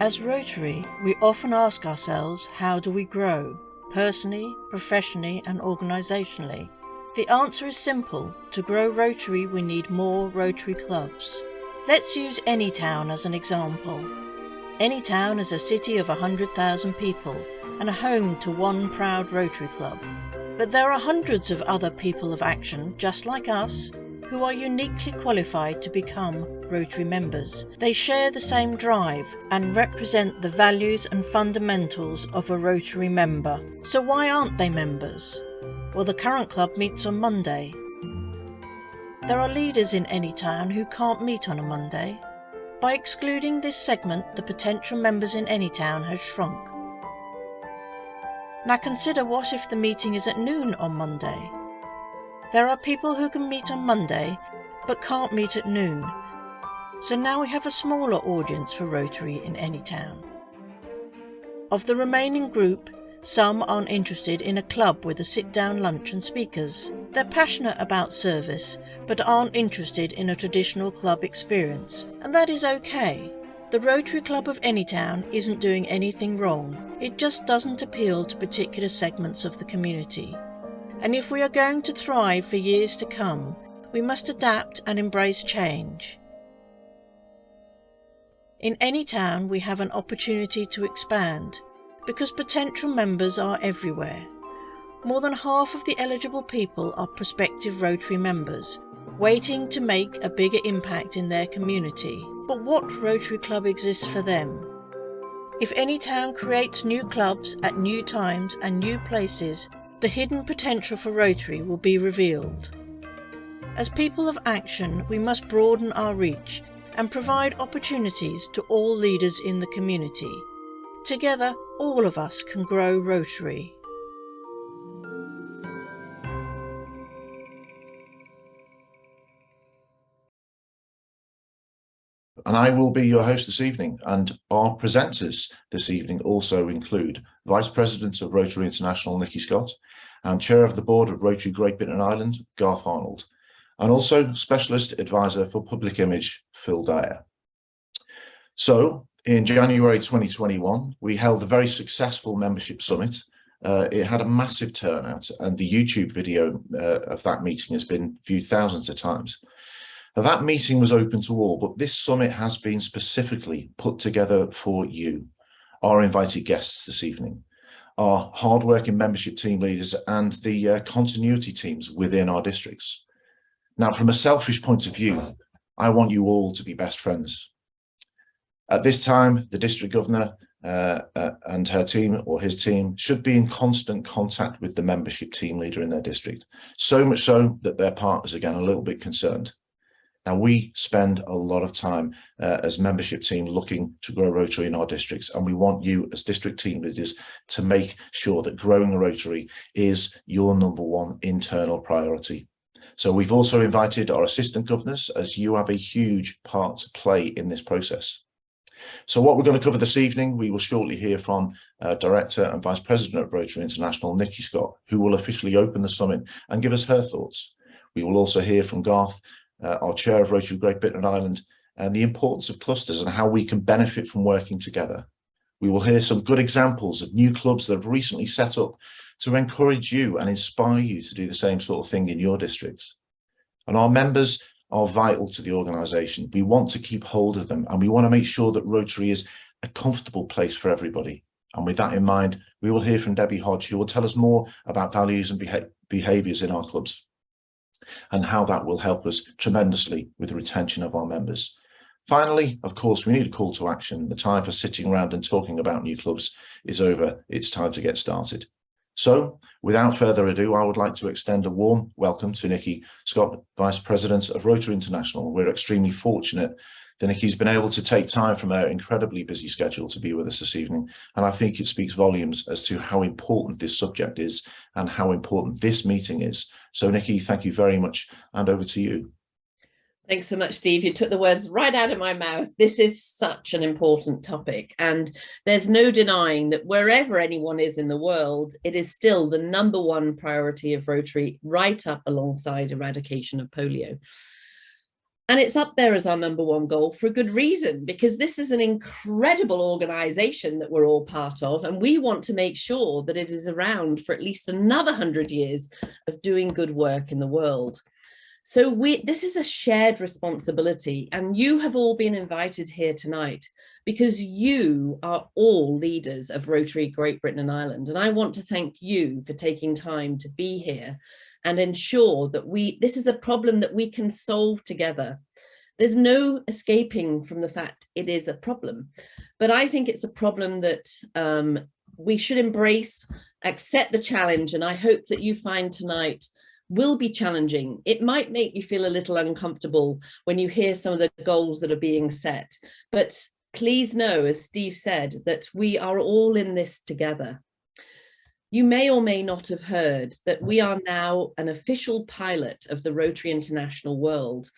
As Rotary, we often ask ourselves, how do we grow? Personally, professionally and organisationally. The answer is simple. To grow Rotary, we need more Rotary clubs. Let's use Anytown as an example. Anytown is a city of 100,000 people and a home to one proud Rotary club. But there are hundreds of other people of action, just like us, who are uniquely qualified to become Rotary members. They share the same drive and represent the values and fundamentals of a Rotary member. So why aren't they members? Well, the current club meets on Monday. There are leaders in Anytown who can't meet on a Monday. By excluding this segment, the potential members in Anytown has shrunk. Now consider, what if the meeting is at noon on Monday? There are people who can meet on Monday but can't meet at noon. So now we have a smaller audience for Rotary in Anytown. Of the remaining group, some aren't interested in a club with a sit-down lunch and speakers. They're passionate about service but aren't interested in a traditional club experience, and that is okay. The Rotary Club of Anytown isn't doing anything wrong. It just doesn't appeal to particular segments of the community. And if we are going to thrive for years to come, we must adapt and embrace change. In Anytown, we have an opportunity to expand, because potential members are everywhere. More than half of the eligible people are prospective Rotary members, waiting to make a bigger impact in their community. But what Rotary Club exists for them? If Anytown creates new clubs at new times and new places, the hidden potential for Rotary will be revealed. As people of action, we must broaden our reach and provide opportunities to all leaders in the community. Together, all of us can grow Rotary. And I will be your host this evening, and our presenters this evening also include Vice President of Rotary International, Nikki Scott, and Chair of the Board of Rotary Great Britain and Ireland, Garth Arnold, and also Specialist Advisor for Public Image, Phil Dyer. So, in January 2021, we held a very successful membership summit. It had a massive turnout, and the YouTube video of that meeting has been viewed thousands of times. Now, that meeting was open to all, but this summit has been specifically put together for you, our invited guests this evening, our hardworking membership team leaders and the continuity teams within our districts. Now, from a selfish point of view, I want you all to be best friends. At this time, the district governor and her team or his team should be in constant contact with the membership team leader in their district, so much so that their partners are getting a little bit concerned. Now, we spend a lot of time as membership team looking to grow Rotary in our districts, and we want you as district team leaders to make sure that growing a Rotary is your #1 internal priority. So we've also invited our assistant governors, as you have a huge part to play in this process. So what we're going to cover this evening, we will shortly hear from Director and Vice President of Rotary International, Nikki Scott, who will officially open the summit and give us her thoughts. We will also hear from Garth, our Chair of Rotary Great Britain and Ireland, and the importance of clusters and how we can benefit from working together. We will hear some good examples of new clubs that have recently set up to encourage you and inspire you to do the same sort of thing in your district. And our members are vital to the organisation. We want to keep hold of them, and we want to make sure that Rotary is a comfortable place for everybody. And with that in mind, we will hear from Debbie Hodge, who will tell us more about values and behaviours in our clubs, and how that will help us tremendously with the retention of our members. Finally, of course, we need a call to action. The time for sitting around and talking about new clubs is over. It's time to get started. So, without further ado, I would like to extend a warm welcome to Nikki Scott, Vice President of Rotary International. We're extremely fortunate that Nikki's been able to take time from her incredibly busy schedule to be with us this evening. And I think it speaks volumes as to how important this subject is and how important this meeting is. So, Nikki, thank you very much, and over to you. Thanks so much, Steve. You took the words right out of my mouth. This is such an important topic, and there's no denying that wherever anyone is in the world, it is still the #1 priority of Rotary, right up alongside eradication of polio. And it's up there as our number one goal for a good reason, because this is an incredible organization that we're all part of. And we want to make sure that it is around for at least another 100 years of doing good work in the world. So this is a shared responsibility, and you have all been invited here tonight because you are all leaders of Rotary Great Britain and Ireland. And I want to thank you for taking time to be here and ensure that this is a problem that we can solve together. There's no escaping from the fact it is a problem, but I think it's a problem that we should embrace, accept the challenge, and I hope that you find tonight will be challenging. It might make you feel a little uncomfortable when you hear some of the goals that are being set, but please know, as Steve said, that we are all in this together. You may or may not have heard that we are now an official pilot of the Rotary International World.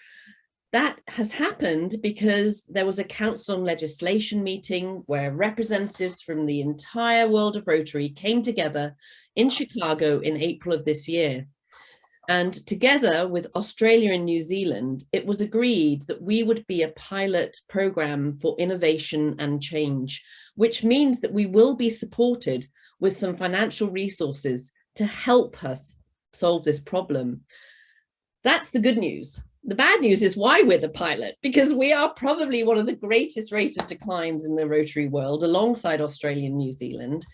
That has happened because there was a Council on Legislation meeting where representatives from the entire world of Rotary came together in Chicago in April of this year. And together with Australia and New Zealand, it was agreed that we would be a pilot program for innovation and change, which means that we will be supported with some financial resources to help us solve this problem. That's the good news. The bad news is why we're the pilot, because we are probably one of the greatest rate of declines in the Rotary world alongside Australia and New Zealand.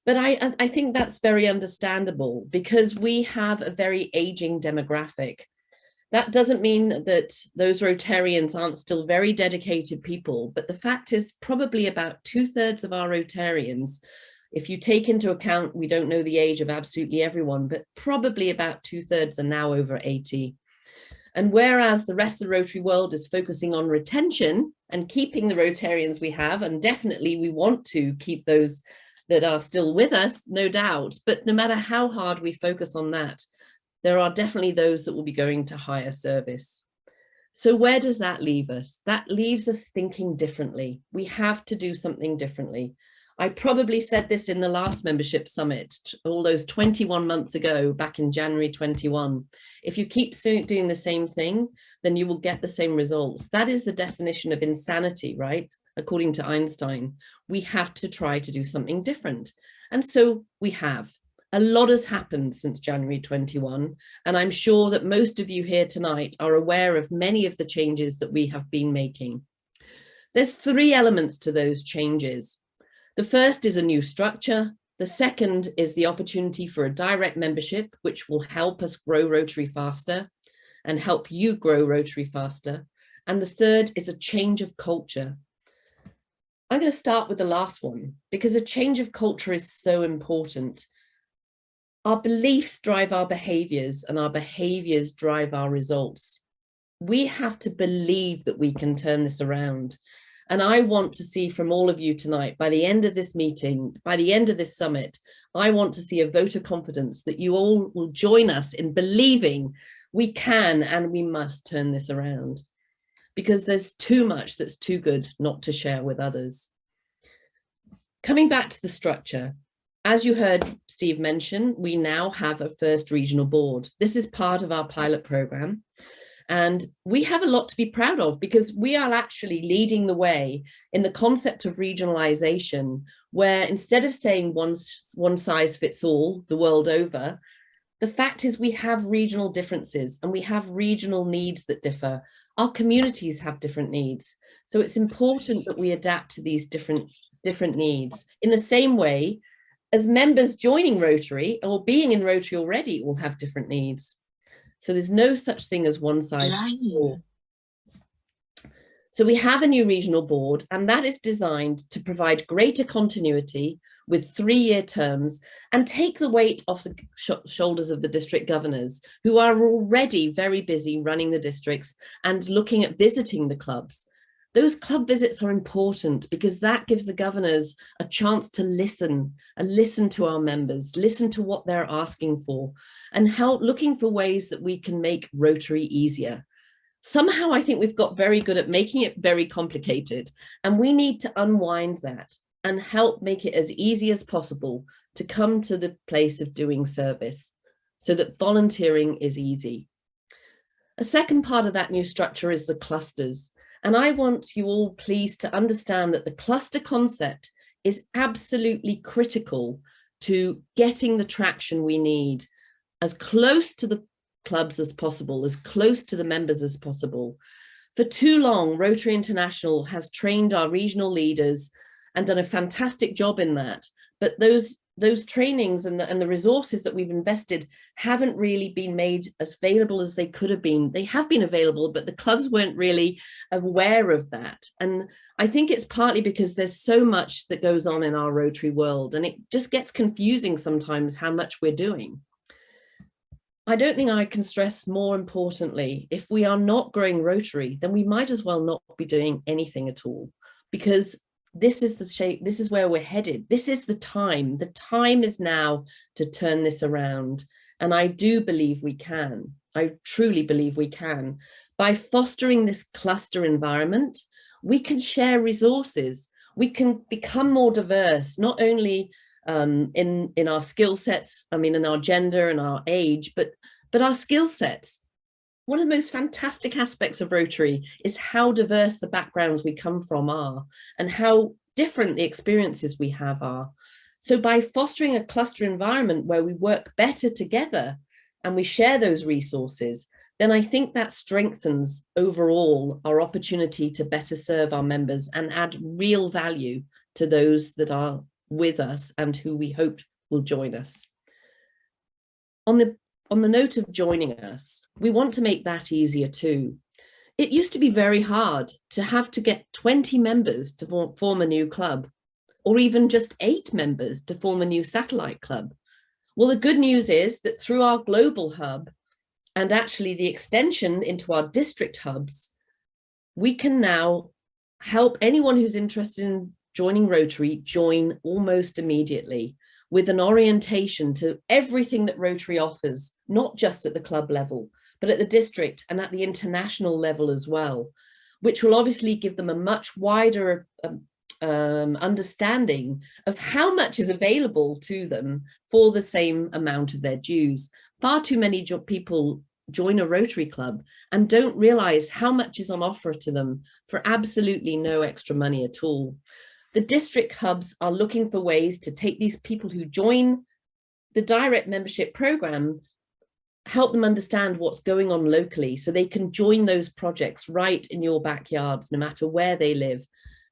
But I think that's very understandable because we have a very aging demographic. That doesn't mean that those Rotarians aren't still very dedicated people, but the fact is probably about 2/3 of our Rotarians, if you take into account, we don't know the age of absolutely everyone, but probably about 2/3 are now over 80. And whereas the rest of the Rotary world is focusing on retention and keeping the Rotarians we have, and definitely we want to keep those that are still with us, no doubt, but no matter how hard we focus on that, there are definitely those that will be going to higher service. So where does that leave us? That leaves us thinking differently. We have to do something differently. I probably said this in the last membership summit, all those 21 months ago, back in January 21. If you keep doing the same thing, then you will get the same results. That is the definition of insanity, right? According to Einstein, we have to try to do something different. And so we have. A lot has happened since January 21, and I'm sure that most of you here tonight are aware of many of the changes that we have been making. There's 3 elements to those changes. The first is a new structure. The second is the opportunity for a direct membership, which will help us grow Rotary faster and help you grow Rotary faster. And the third is a change of culture. I'm going to start with the last one because a change of culture is so important. Our beliefs drive our behaviors and our behaviors drive our results. We have to believe that we can turn this around. And I want to see from all of you tonight, by the end of this meeting, by the end of this summit, I want to see a vote of confidence that you all will join us in believing we can and we must turn this around, because there's too much that's too good not to share with others. Coming back to the structure, as you heard Steve mention, we now have a first regional board. This is part of our pilot program. And we have a lot to be proud of because we are actually leading the way in the concept of regionalization, where instead of saying one size fits all the world over, the fact is we have regional differences and we have regional needs that differ. Our communities have different needs. So it's important that we adapt to these different needs. In the same way as members joining Rotary or being in Rotary already will have different needs. So there's no such thing as one size fits all. So we have a new regional board, and that is designed to provide greater continuity with 3-year terms and take the weight off the shoulders of the district governors, who are already very busy running the districts and looking at visiting the clubs. Those club visits are important because that gives the governors a chance to listen to our members, listen to what they're asking for, and help looking for ways that we can make Rotary easier. Somehow I think we've got very good at making it very complicated, and we need to unwind that and help make it as easy as possible to come to the place of doing service so that volunteering is easy. A second part of that new structure is the clusters. And I want you all please to understand that the cluster concept is absolutely critical to getting the traction we need as close to the clubs as possible, as close to the members as possible. For too long, Rotary International has trained our regional leaders and done a fantastic job in that. But those trainings and the resources that we've invested haven't really been made as available as they could have been. They have been available, but the clubs weren't really aware of that. And I think it's partly because there's so much that goes on in our Rotary world, and it just gets confusing sometimes how much we're doing. I don't think I can stress more importantly, if we are not growing Rotary, then we might as well not be doing anything at all, because this is the shape, this is where we're headed. This is the time. The time is now to turn this around. And I do believe we can. I truly believe we can. By fostering this cluster environment, we can share resources. We can become more diverse, not only in our skill sets, I mean, in our gender and our age, but our skill sets. One of the most fantastic aspects of Rotary is how diverse the backgrounds we come from are and how different the experiences we have are. So by fostering a cluster environment where we work better together and we share those resources, then I think that strengthens overall our opportunity to better serve our members and add real value to those that are with us and who we hope will join us. On the note of joining us, we want to make that easier too. It used to be very hard to have to get 20 members to form a new club, or even just 8 members to form a new satellite club. Well, the good news is that through our global hub and actually the extension into our district hubs, we can now help anyone who's interested in joining Rotary join almost immediately, with an orientation to everything that Rotary offers, not just at the club level, but at the district and at the international level as well, which will obviously give them a much wider understanding of how much is available to them for the same amount of their dues. Far too many people join a Rotary club and don't realize how much is on offer to them for absolutely no extra money at all. The district hubs are looking for ways to take these people who join the direct membership program, help them understand what's going on locally so they can join those projects right in your backyards, no matter where they live.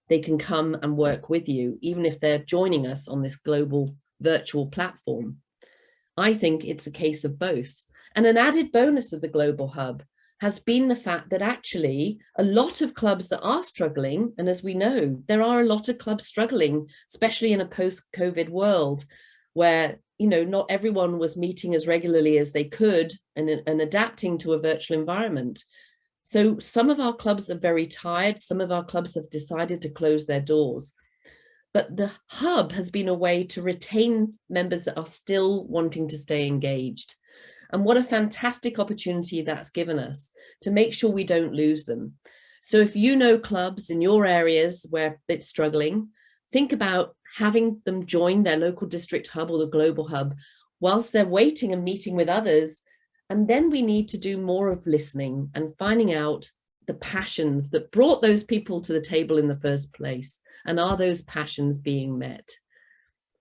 They can come and work with you, even if they're joining us on this global virtual platform. I think it's a case of both. And an added bonus of the Global Hub has been the fact that actually a lot of clubs that are struggling, and as we know, there are a lot of clubs struggling, especially in a post-COVID world where, you know, not everyone was meeting as regularly as they could and adapting to a virtual environment. So some of our clubs are very tired. Some of our clubs have decided to close their doors. But the hub has been a way to retain members that are still wanting to stay engaged. And what a fantastic opportunity that's given us to make sure we don't lose them. So if you know clubs in your areas where it's struggling, think about having them join their local district hub or the global hub whilst they're waiting and meeting with others. And then we need to do more of listening and finding out the passions that brought those people to the table in the first place. And are those passions being met?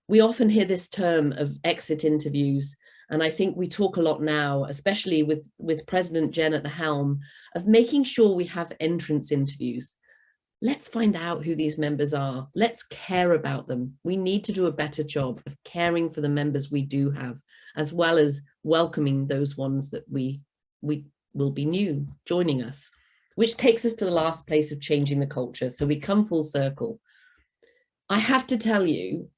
We often hear this term of exit interviews. And I think we talk a lot now, especially with President Jen at the helm, of making sure we have entrance interviews. Let's find out who these members are. Let's care about them. We need to do a better job of caring for the members we do have, as well as welcoming those ones that we will be new joining us, which takes us to the last place of changing the culture. So we come full circle. I have to tell you,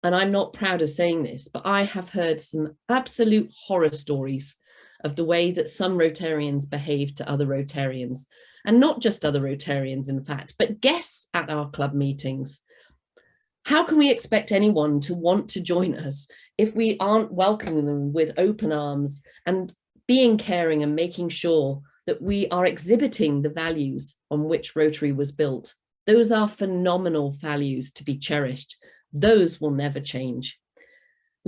and I'm not proud of saying this, but I have heard some absolute horror stories of the way that some Rotarians behave to other Rotarians, and not just other Rotarians, in fact, but guests at our club meetings. How can we expect anyone to want to join us if we aren't welcoming them with open arms and being caring and making sure that we are exhibiting the values on which Rotary was built? Those are phenomenal values to be cherished. Those will never change.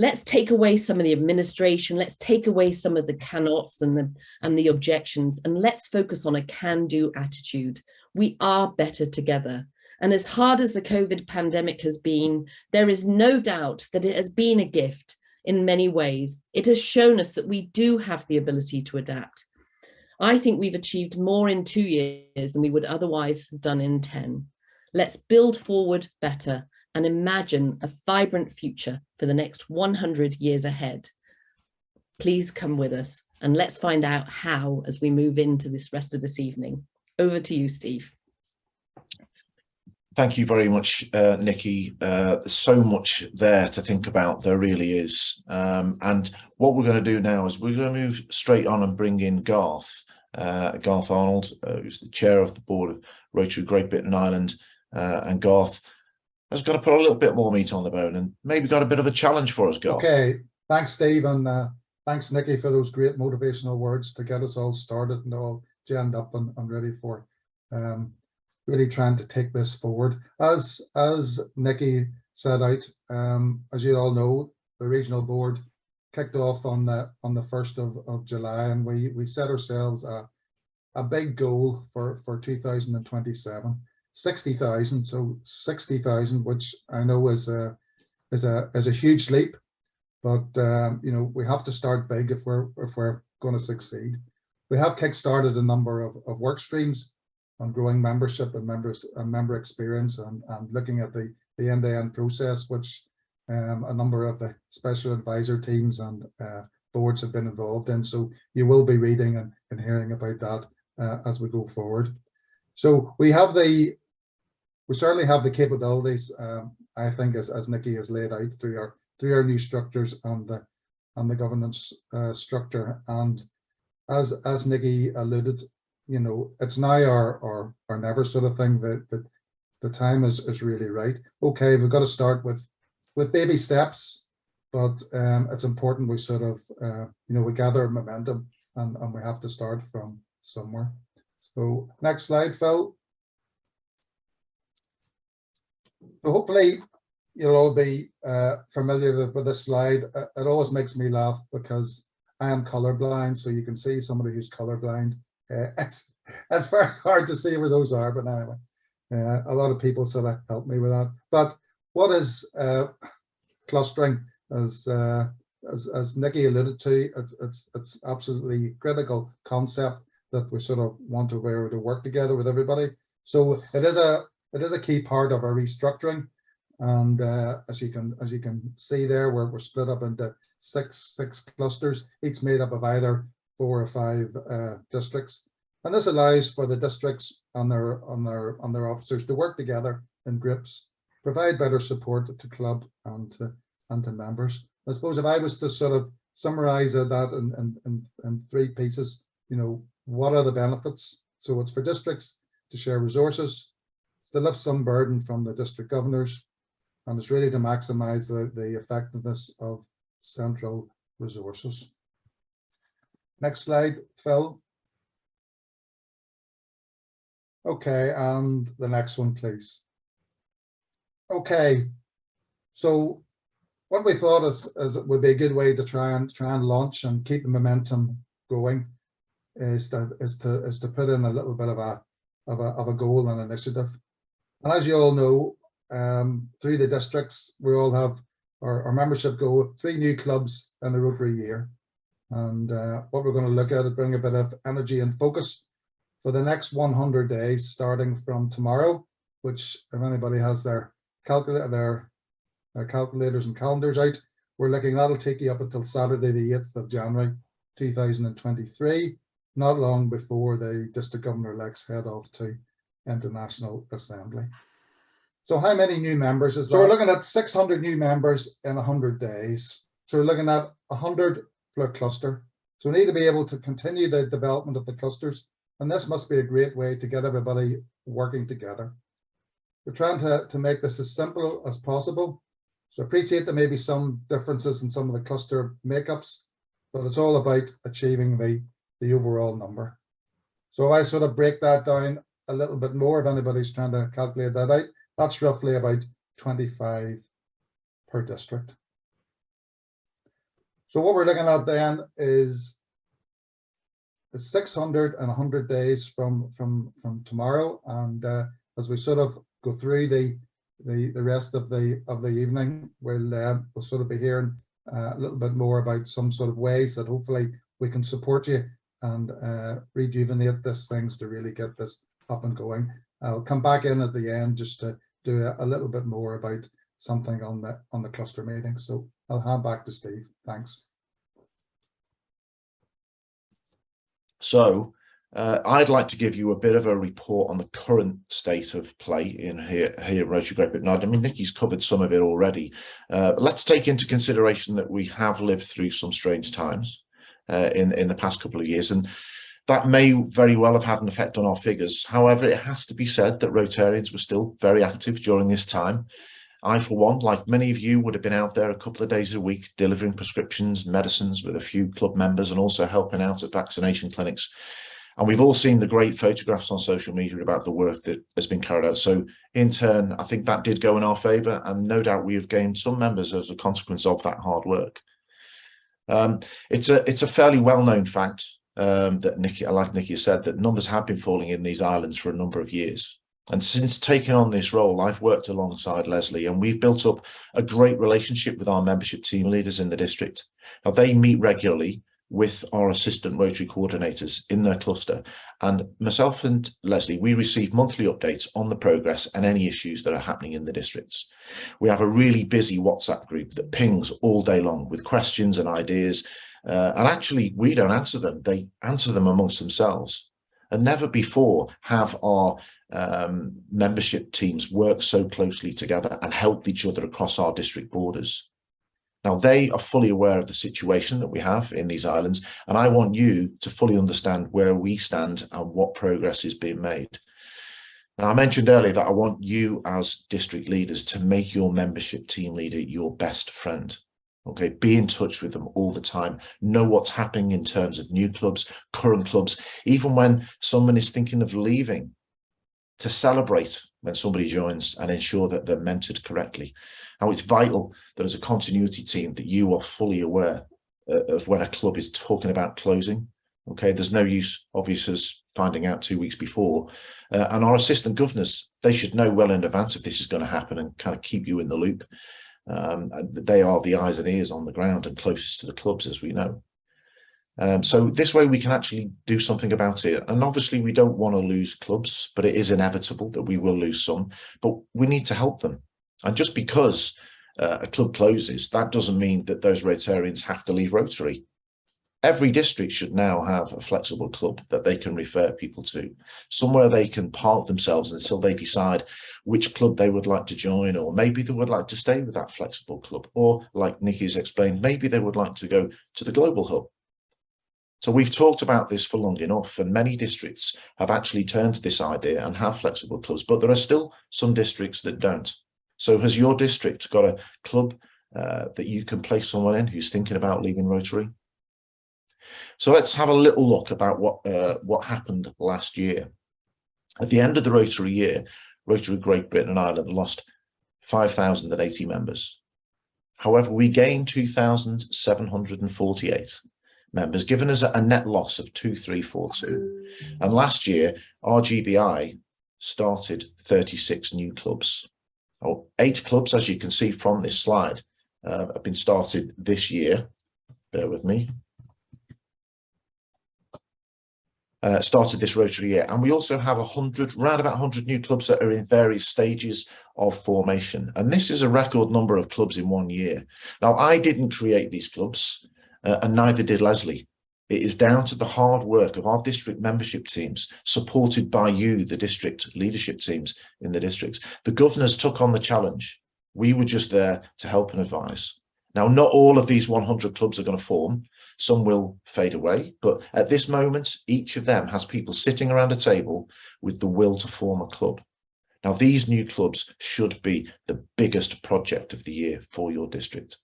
Let's take away some of the administration. Let's take away some of the cannots and the objections, and let's focus on a can-do attitude. We are better together. And as hard as the COVID pandemic has been, there is no doubt that it has been a gift in many ways. It has shown us that we do have the ability to adapt. I think we've achieved more in 2 years than we would otherwise have done in 10. Let's build forward better and imagine a vibrant future for the next 100 years ahead. Please come with us and let's find out how as we move into this rest of this evening. Over to you, Steve. Thank you very much, Nikki. There's so much there to think about, there really is. And what we're going to do now is we're going to move straight on and bring in Garth Arnold, who's the chair of the board of Rotary Great Britain Ireland. And Garth has got to put a little bit more meat on the bone and maybe got a bit of a challenge for us, Garth. Okay, thanks, Steve, and thanks, Nikki, for those great motivational words to get us all started and all jammed up and ready for really trying to take this forward. As Nikki set out, as you all know, the regional board kicked off on the 1st of July, and we set ourselves a big goal for 2027, 60,000. So 60,000, which I know is a huge leap, but you know, we have to start big if we're going to succeed. We have kick-started a number of work streams on growing membership and member experience, and looking at the end-to-end process, which a number of the special advisor teams and boards have been involved in. So you will be reading and hearing about that as we go forward. So we certainly have the capabilities, I think, as Nikki has laid out through our new structures and the governance structure. And as Nikki alluded, you know, it's now or never sort of thing. That the time is really right. Okay, we've got to start with baby steps, but it's important we sort of you know, we gather momentum and we have to start from somewhere. So next slide, Phil. So hopefully you'll all be familiar with this slide. It always makes me laugh because I am colorblind, so you can see somebody who's colorblind. It's very hard to see where those are, but anyway, a lot of people sort of help me with that. But what is clustering? As Nikki alluded to, it's absolutely critical concept that we sort of want to work together with everybody. So it is a key part of our restructuring, and as you can see there, we're split up into six clusters, each made up of either 4 or 5 districts, and this allows for the districts and their officers to work together in groups, provide better support to club and to members. I suppose if I was to sort of summarize that in 3 pieces, you know, what are the benefits? So it's for districts to share resources, it's to lift some burden from the district governors, and it's really to maximize the effectiveness of central resources. Next slide, Phil. Okay, and the next one, please. Okay, so what we thought is it would be a good way to try and launch and keep the momentum going is to put in a little bit of a goal and initiative. And as you all know, through the districts, we all have our membership goal, 3 new clubs in a Rotary year. And what we're going to look at is bring a bit of energy and focus for the next 100 days, starting from tomorrow, which if anybody has their calculators and calendars out, we're looking, that'll take you up until Saturday the 8th of January 2023, not long before the district governor-elects head off to International Assembly. So how many new members is that? So we're looking at 600 new members in 100 days. So we're looking at 100 per cluster. So we need to be able to continue the development of the clusters, and this must be a great way to get everybody working together. We're trying to make this as simple as possible. So I appreciate there may be some differences in some of the cluster makeups, but it's all about achieving the overall number. So if I sort of break that down a little bit more, if anybody's trying to calculate that out, that's roughly about 25 per district. So what we're looking at then is the 600 and 100 days from tomorrow, and as we sort of go through the rest of the evening, we'll sort of be hearing a little bit more about some sort of ways that hopefully we can support you and rejuvenate this things to really get this up and going. I'll come back in at the end just to do a little bit more about something on the cluster meeting. So I'll hand back to Steve. Thanks. So I'd like to give you a bit of a report on the current state of play in here in Rotary Great Britain. I mean, Nicky's covered some of it already. Let's take into consideration that we have lived through some strange times in the past couple of years, and that may very well have had an effect on our figures. However, it has to be said that Rotarians were still very active during this time. I, for one, like many of you, would have been out there a couple of days a week delivering prescriptions, medicines with a few club members, and also helping out at vaccination clinics. And we've all seen the great photographs on social media about the work that has been carried out. So in turn, I think that did go in our favour, and no doubt we have gained some members as a consequence of that hard work. It's a fairly well-known fact that Nicky said, that numbers have been falling in these islands for a number of years. And since taking on this role, I've worked alongside Leslie, and we've built up a great relationship with our membership team leaders in the district. Now, they meet regularly with our assistant Rotary coordinators in their cluster, and myself and Leslie, we receive monthly updates on the progress and any issues that are happening in the districts. We have a really busy WhatsApp group that pings all day long with questions and ideas, and actually we don't answer them, they answer them amongst themselves. And never before have our membership teams worked so closely together and helped each other across our district borders. Now, they are fully aware of the situation that we have in these islands, and I want you to fully understand where we stand and what progress is being made. Now, I mentioned earlier that I want you as district leaders to make your membership team leader your best friend. Okay, be in touch with them all the time. Know what's happening in terms of new clubs, current clubs, even when someone is thinking of leaving, to celebrate when somebody joins and ensure that they're mentored correctly. Now, it's vital that as a continuity team that you are fully aware of when a club is talking about closing. Okay, there's no use, obviously, finding out 2 weeks before. And our assistant governors, they should know well in advance if this is going to happen and kind of keep you in the loop. They are the eyes and ears on the ground and closest to the clubs, as we know. So this way we can actually do something about it. And obviously we don't want to lose clubs, but it is inevitable that we will lose some, but we need to help them. And just because a club closes, that doesn't mean that those Rotarians have to leave Rotary. Every district should now have a flexible club that they can refer people to, somewhere they can park themselves until they decide which club they would like to join, or maybe they would like to stay with that flexible club, or like Nicky's explained, maybe they would like to go to the global hub. So we've talked about this for long enough, and many districts have actually turned to this idea and have flexible clubs, but there are still some districts that don't. So has your district got a club that you can place someone in who's thinking about leaving Rotary? So let's have a little look about what happened last year. At the end of the Rotary year, Rotary Great Britain and Ireland lost 5,080 members. However, we gained 2,748 members, giving us a net loss of 2,342. And last year, our GBI started 36 new clubs. 8 clubs, as you can see from this slide, have been started this year. Bear with me. Started this Rotary year, and we also have around about 100 new clubs that are in various stages of formation, and this is a record number of clubs in 1 year. Now, I didn't create these clubs, and neither did Leslie. It is down to the hard work of our district membership teams, supported by you, the district leadership teams in the districts. The governors took on the challenge. We were just there to help and advise. Now, not all of these 100 clubs are going to form. Some will fade away, but at this moment, each of them has people sitting around a table with the will to form a club. Now, these new clubs should be the biggest project of the year for your district.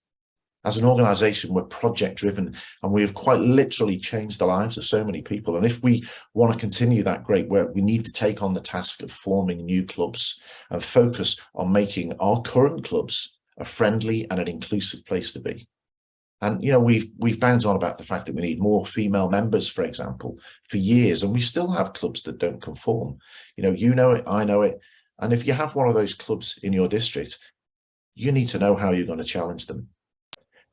As an organisation, we're project driven, and we have quite literally changed the lives of so many people. And if we want to continue that great work, we need to take on the task of forming new clubs and focus on making our current clubs a friendly and an inclusive place to be. And, you know, we've banged on about the fact that we need more female members, for example, for years, and we still have clubs that don't conform. You know it, I know it. And if you have one of those clubs in your district, you need to know how you're going to challenge them.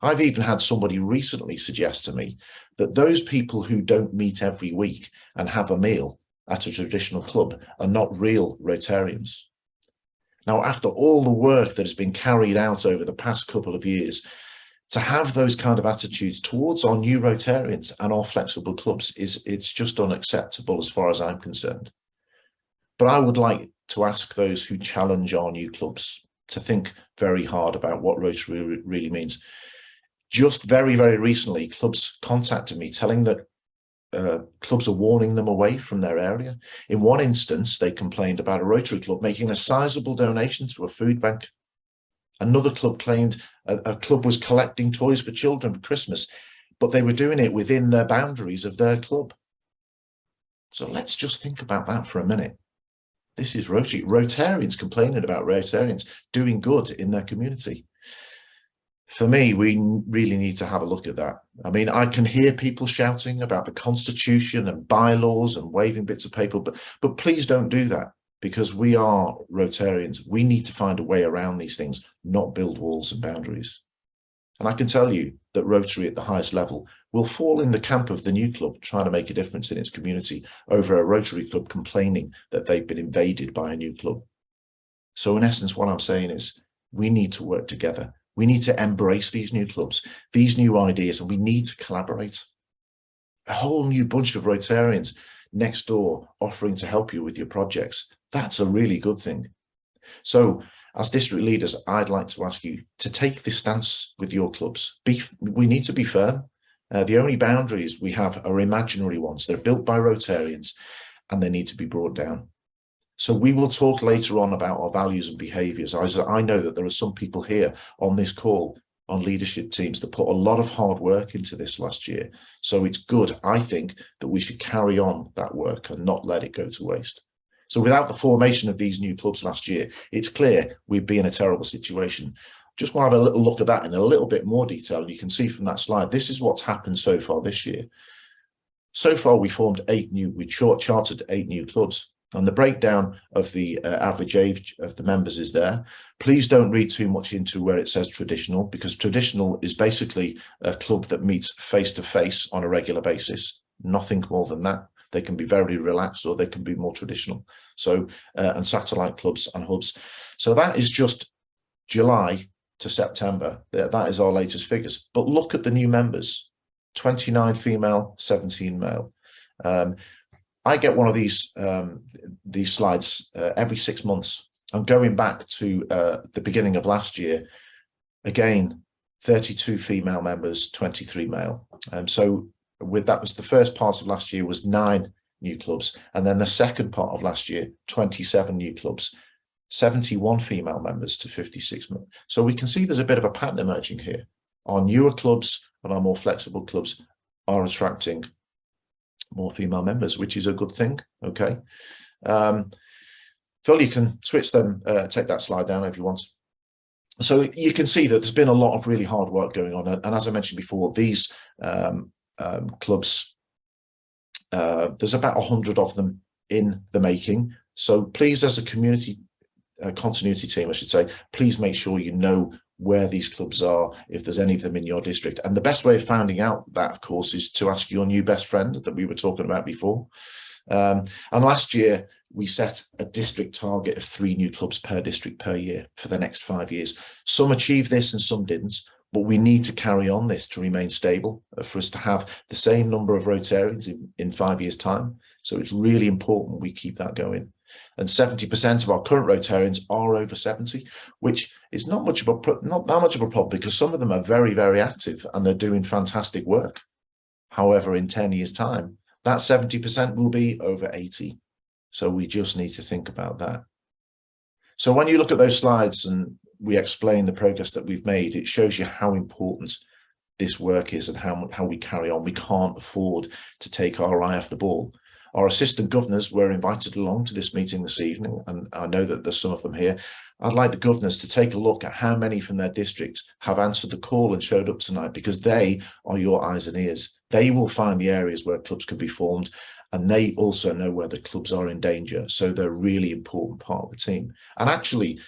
I've even had somebody recently suggest to me that those people who don't meet every week and have a meal at a traditional club are not real Rotarians. Now, after all the work that has been carried out over the past couple of years, to have those kind of attitudes towards our new Rotarians and our flexible clubs it's just unacceptable as far as I'm concerned. But I would like to ask those who challenge our new clubs to think very hard about what Rotary really means. Just very, very recently, clubs contacted me telling that clubs are warning them away from their area. In one instance, they complained about a Rotary club making a sizable donation to a food bank. Another club claimed a club was collecting toys for children for Christmas, but they were doing it within their boundaries of their club. So let's just think about that for a minute. This is Rotary. Rotarians complaining about Rotarians doing good in their community. For me, we really need to have a look at that. I mean, I can hear people shouting about the Constitution and bylaws and waving bits of paper, but please don't do that, because we are Rotarians. We need to find a way around these things, not build walls and boundaries. And I can tell you that Rotary at the highest level will fall in the camp of the new club trying to make a difference in its community over a Rotary club complaining that they've been invaded by a new club. So in essence, what I'm saying is we need to work together. We need to embrace these new clubs, these new ideas, and we need to collaborate. A whole new bunch of Rotarians next door offering to help you with your projects. That's a really good thing. So as district leaders, I'd like to ask you to take this stance with your clubs. We need to be firm. The only boundaries we have are imaginary ones. They're built by Rotarians and they need to be brought down. So we will talk later on about our values and behaviours. I know that there are some people here on this call on leadership teams that put a lot of hard work into this last year. So it's good, I think, that we should carry on that work and not let it go to waste. So without the formation of these new clubs last year, it's clear we'd be in a terrible situation. Just want to have a little look at that in a little bit more detail. And you can see from that slide, this is what's happened so far this year. So far, we chartered 8 new clubs. And the breakdown of the average age of the members is there. Please don't read too much into where it says traditional, because traditional is basically a club that meets face-to-face on a regular basis. Nothing more than that. They can be very relaxed or they can be more traditional. So, and satellite clubs and hubs. So that is just July to September. That is our latest figures. But look at the new members, 29 female, 17 male. I get one of these slides every 6 months. I'm going back to the beginning of last year. Again, 32 female members, 23 male. So with that was the first part of last year was 9 new clubs. And then the second part of last year, 27 new clubs, 71 female members to 56 male. So we can see there's a bit of a pattern emerging here. Our newer clubs and our more flexible clubs are attracting more female members, which is a good thing. Okay. Phil, you can switch them, take that slide down if you want. So you can see that there's been a lot of really hard work going on. And as I mentioned before, these clubs, there's about 100 of them in the making. So please, as a community continuity team, I should say, please make sure you know where these clubs are, if there's any of them in your district. And the best way of finding out that, of course, is to ask your new best friend that we were talking about before. And last year, we set a district target of 3 new clubs per district per year for the next 5 years. Some achieved this and some didn't, but we need to carry on this to remain stable, for us to have the same number of Rotarians in 5 years' time. So it's really important we keep that going. And 70% of our current Rotarians are over 70, which is not that much of a problem, because some of them are very, very active and they're doing fantastic work. However, in 10 years' time, that 70% will be over 80. So we just need to think about that. So when you look at those slides and we explain the progress that we've made, it shows you how important this work is and how we carry on. We can't afford to take our eye off the ball. Our assistant governors were invited along to this meeting this evening, and I know that there's some of them here. I'd like the governors to take a look at how many from their districts have answered the call and showed up tonight, because they are your eyes and ears. They will find the areas where clubs can be formed, and they also know where the clubs are in danger. So they're a really important part of the team. And actually,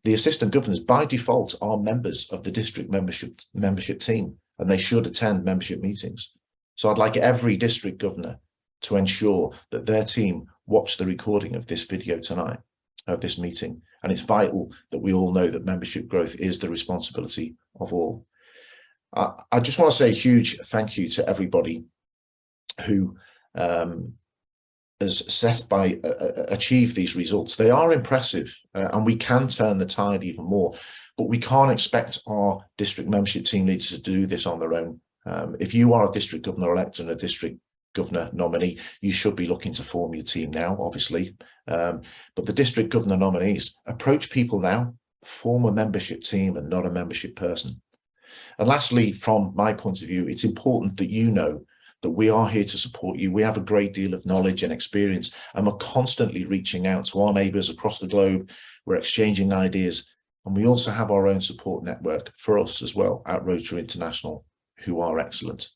the assistant governors by default are members of the district membership team, and they should attend membership meetings. So I'd like every district governor to ensure that their team watch the recording of this video tonight, of this meeting. And it's vital that we all know that membership growth is the responsibility of all. I just want to say a huge thank you to everybody who has achieved these results. They are impressive, and we can turn the tide even more, but we can't expect our district membership team leaders to do this on their own. If you are a district governor-elect and a district governor nominee, you should be looking to form your team now, obviously. But the district governor nominees, approach people now, form a membership team and not a membership person. And lastly, from my point of view, it's important that you know that we are here to support you. We have a great deal of knowledge and experience, and we're constantly reaching out to our neighbours across the globe. We're exchanging ideas, and we also have our own support network for us as well at Rotary International, who are excellent.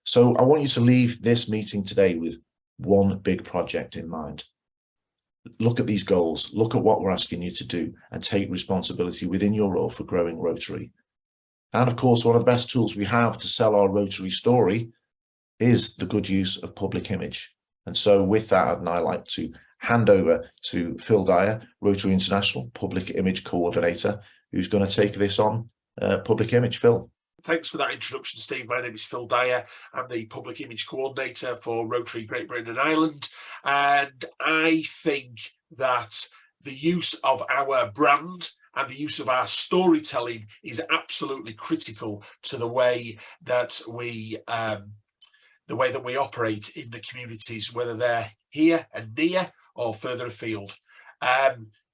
So I want you to leave this meeting today with one big project in mind. Look at these goals, look at what we're asking you to do, and take responsibility within your role for growing Rotary. And of course, one of the best tools we have to sell our Rotary story is the good use of public image. And so with that, I'd now like to hand over to Phil Dyer, Rotary International Public Image Coordinator, who's going to take this on, public image. Phil. Thanks for that introduction, Steve. My name is Phil Dyer. I'm the Public Image Coordinator for Rotary Great Britain and Ireland. And I think that the use of our brand and the use of our storytelling is absolutely critical to the way that we operate in the communities, whether they're here and near or further afield.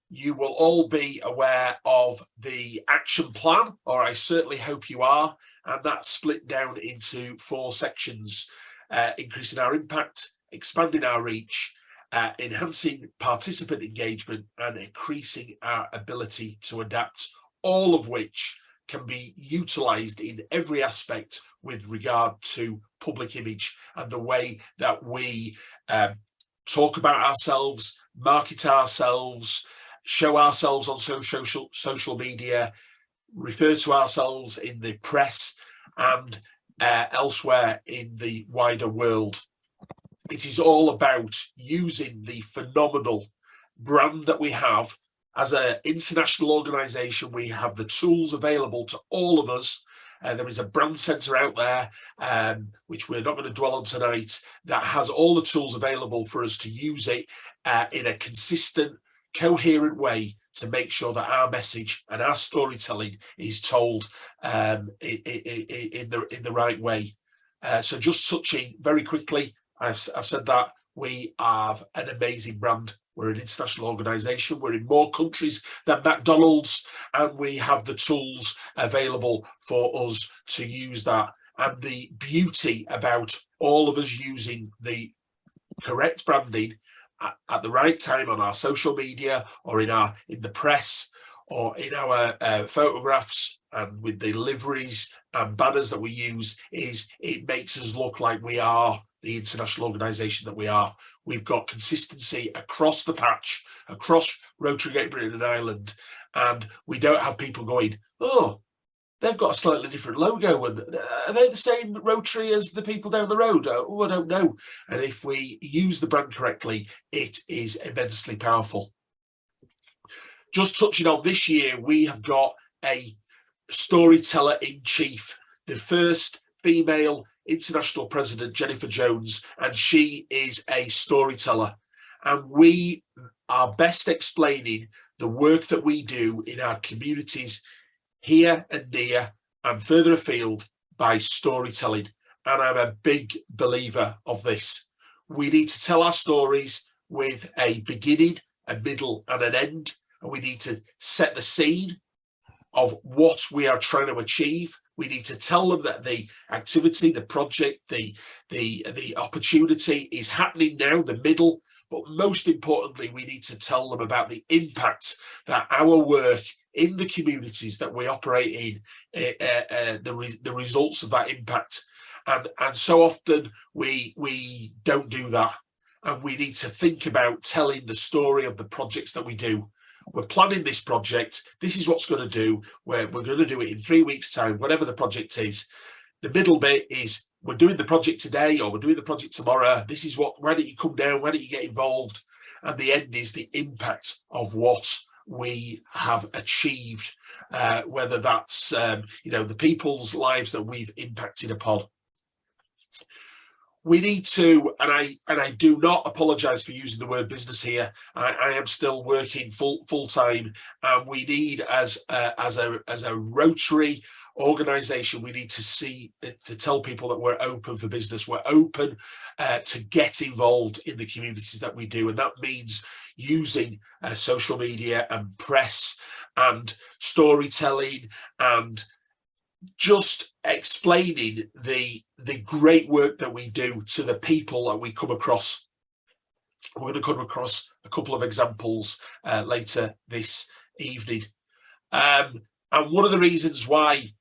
You will all be aware of the action plan, or I certainly hope you are, and that's split down into 4 sections: increasing our impact, expanding our reach, enhancing participant engagement, and increasing our ability to adapt, all of which can be utilised in every aspect with regard to public image and the way that we talk about ourselves, market ourselves, show ourselves on social media, refer to ourselves in the press and elsewhere in the wider world. It is all about using the phenomenal brand that we have. As an international organisation, we have the tools available to all of us. There is a brand centre out there, which we're not going to dwell on tonight, that has all the tools available for us to use it in a consistent, coherent way to make sure that our message and our storytelling is told in the right way. So just touching very quickly, I've said that we have an amazing brand. We're an international organisation. We're in more countries than McDonald's, and we have the tools available for us to use that. And the beauty about all of us using the correct branding at the right time on our social media or in the press or in our photographs and with the liveries and banners that we use is it makes us look like we are the international organisation that we are. We've got consistency across the patch, across Rotary Great Britain and Ireland, and we don't have people going, oh, they've got a slightly different logo, and are they the same Rotary as the people down the road? Oh, I don't know. And if we use the brand correctly, it is immensely powerful. Just touching on this year, we have got a storyteller in chief, the first female international president, Jennifer Jones, and she is a storyteller. And we are best explaining the work that we do in our communities here and near and further afield by storytelling. And I'm a big believer of this. We need to tell our stories with a beginning, a middle and an end. And we need to set the scene of what we are trying to achieve We need to tell them that the activity, the project, the opportunity is happening now, the middle. But most importantly, we need to tell them about the impact that our work in the communities that we operate in, the results of that impact. And so often we don't do that. And we need to think about telling the story of the projects that we do. We're planning this project. This is what's going to do. We're going to do it in 3 weeks' time, whatever the project is. The middle bit is we're doing the project today or we're doing the project tomorrow. This is what, why don't you come down? Why don't you get involved? And the end is the impact of what we have achieved, whether that's, the people's lives that we've impacted upon. We need to, and I do not apologise for using the word business here. I am still working full time, and we need, as a Rotary organisation, we need to tell people that we're open for business. We're open to get involved in the communities that we do, and that means using social media and press and storytelling and just explaining the great work that we do to the people that we come across. We're going to come across a couple of examples later this evening. And one of the reasons why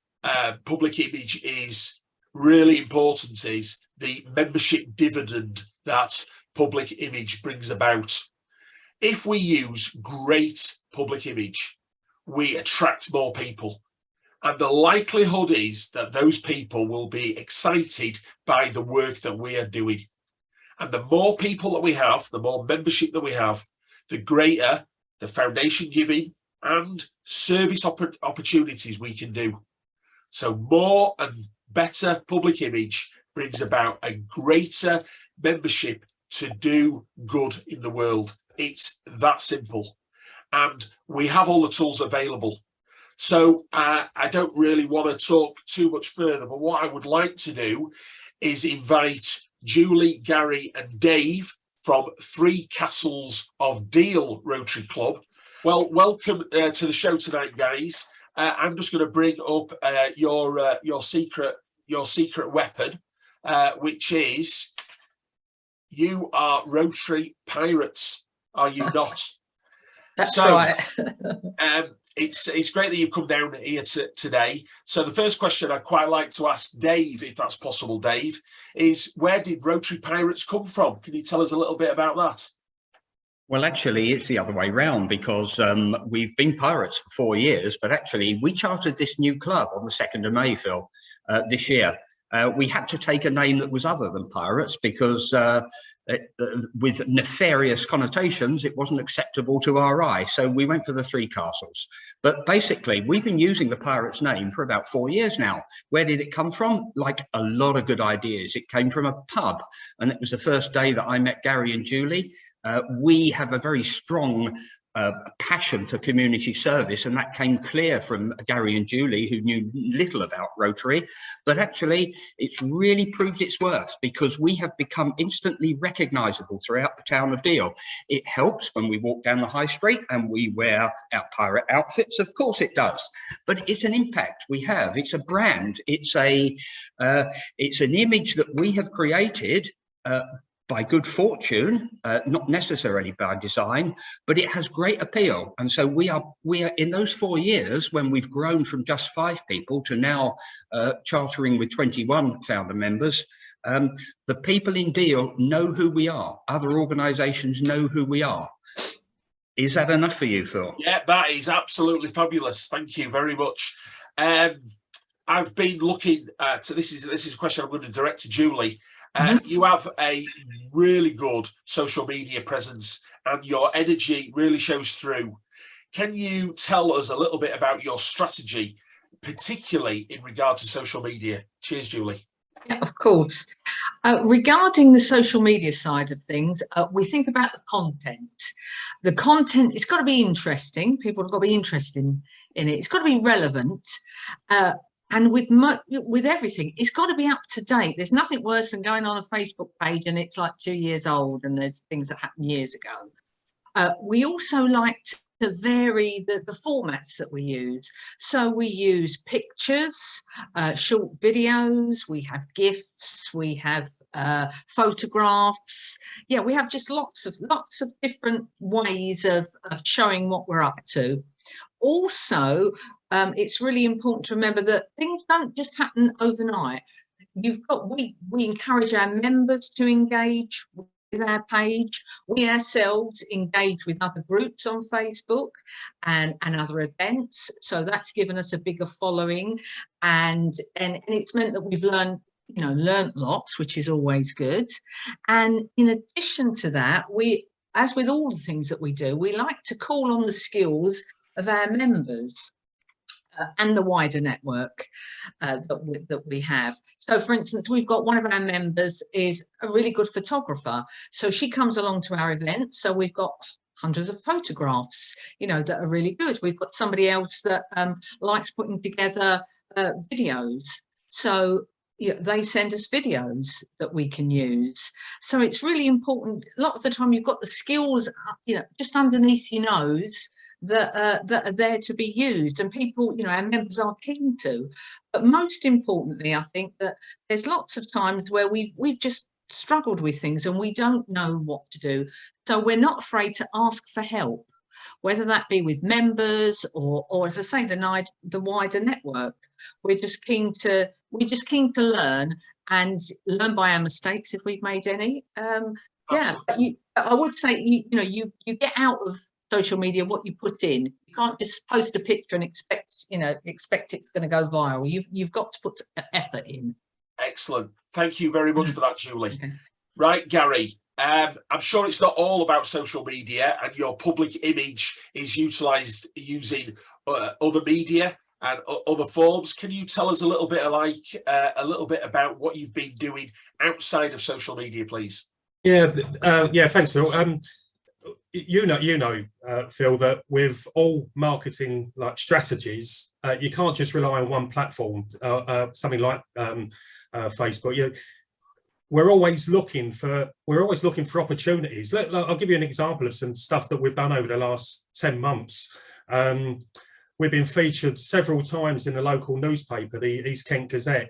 public image is really important is the membership dividend that public image brings about. If we use great public image, we attract more people. And the likelihood is that those people will be excited by the work that we are doing. And the more people that we have, the more membership that we have, the greater the foundation giving and service opportunities we can do. So more and better public image brings about a greater membership to do good in the world. It's that simple. And we have all the tools available. So I don't really want to talk too much further, but what I would like to do is invite Julie, Gary and Dave from Three Castles of Deal Rotary Club. Well, welcome to the show tonight, guys. I'm just going to bring up your secret weapon, which is you are Rotary pirates, are you not? That's right. It's great that you've come down here today. So the first question I'd quite like to ask Dave, if that's possible, Dave, is where did Rotary Pirates come from? Can you tell us a little bit about that? Well, actually, it's the other way round, because we've been pirates for 4 years, but actually we chartered this new club on the 2nd of May, Phil, this year. We had to take a name that was other than pirates because with nefarious connotations, it wasn't acceptable to our eye. So we went for the Three Castles. But basically, we've been using the pirates name for about 4 years now. Where did it come from? Like a lot of good ideas. It came from a pub, and it was the first day that I met Gary and Julie. We have a very strong passion for community service, and that came clear from Gary and Julie, who knew little about Rotary, but actually it's really proved its worth because we have become instantly recognizable throughout the town of Deal. It helps when we walk down the high street and we wear our pirate outfits, of course it does, but it's an impact we have. It's a brand, it's an image that we have created by good fortune, not necessarily by design, but it has great appeal. And so we are in those 4 years, when we've grown from just 5 people to now chartering with 21 founder members, the people in Deal know who we are. Other organisations know who we are. Is that enough for you, Phil? Yeah, that is absolutely fabulous. Thank you very much. I've been looking at, so this is a question I'm going to direct to Julie. You have a really good social media presence and your energy really shows through. Can you tell us a little bit about your strategy, particularly in regard to social media? Cheers, Julie. Yeah, of course. Regarding the social media side of things, we think about the content. The content, it's got to be interesting. People have got to be interested in it. It's got to be relevant. And with everything, it's got to be up to date. There's nothing worse than going on a Facebook page and it's like 2 years old and there's things that happened years ago. We also like to vary the formats that we use. So we use pictures, short videos, we have GIFs, we have photographs. Yeah, we have just lots of different ways of showing what we're up to. Also, it's really important to remember that things don't just happen overnight. We encourage our members to engage with our page. We ourselves engage with other groups on Facebook and other events. So that's given us a bigger following, and it's meant that we've learned lots, which is always good. And in addition to that, as with all the things that we do, we like to call on the skills of our members and the wider network that we have. So, for instance, we've got one of our members is a really good photographer. So she comes along to our events. So we've got hundreds of photographs, that are really good. We've got somebody else that likes putting together videos. So they send us videos that we can use. So it's really important. A lot of the time you've got the skills, just underneath your nose that are there to be used, and people, our members are keen to. But most importantly, I think that there's lots of times where we've just struggled with things and we don't know what to do. So we're not afraid to ask for help, whether that be with members or as I say, the wider network. We're just keen to learn and learn by our mistakes if we've made any. I would say you get out of social media what you put in. You can't just post a picture and expect it's going to go viral. You've got to put effort in. Excellent. Thank you very much for that, Julie. Okay. Right, Gary. I'm sure it's not all about social media, and your public image is utilised using other media and other forms. Can you tell us a little bit about what you've been doing outside of social media, please? Yeah, thanks, Phil. Phil, that with all marketing strategies, you can't just rely on one platform, something like Facebook. We're always looking for opportunities. I'll give you an example of some stuff that we've done over the last 10 months. We've been featured several times in the local newspaper, the East Kent Gazette.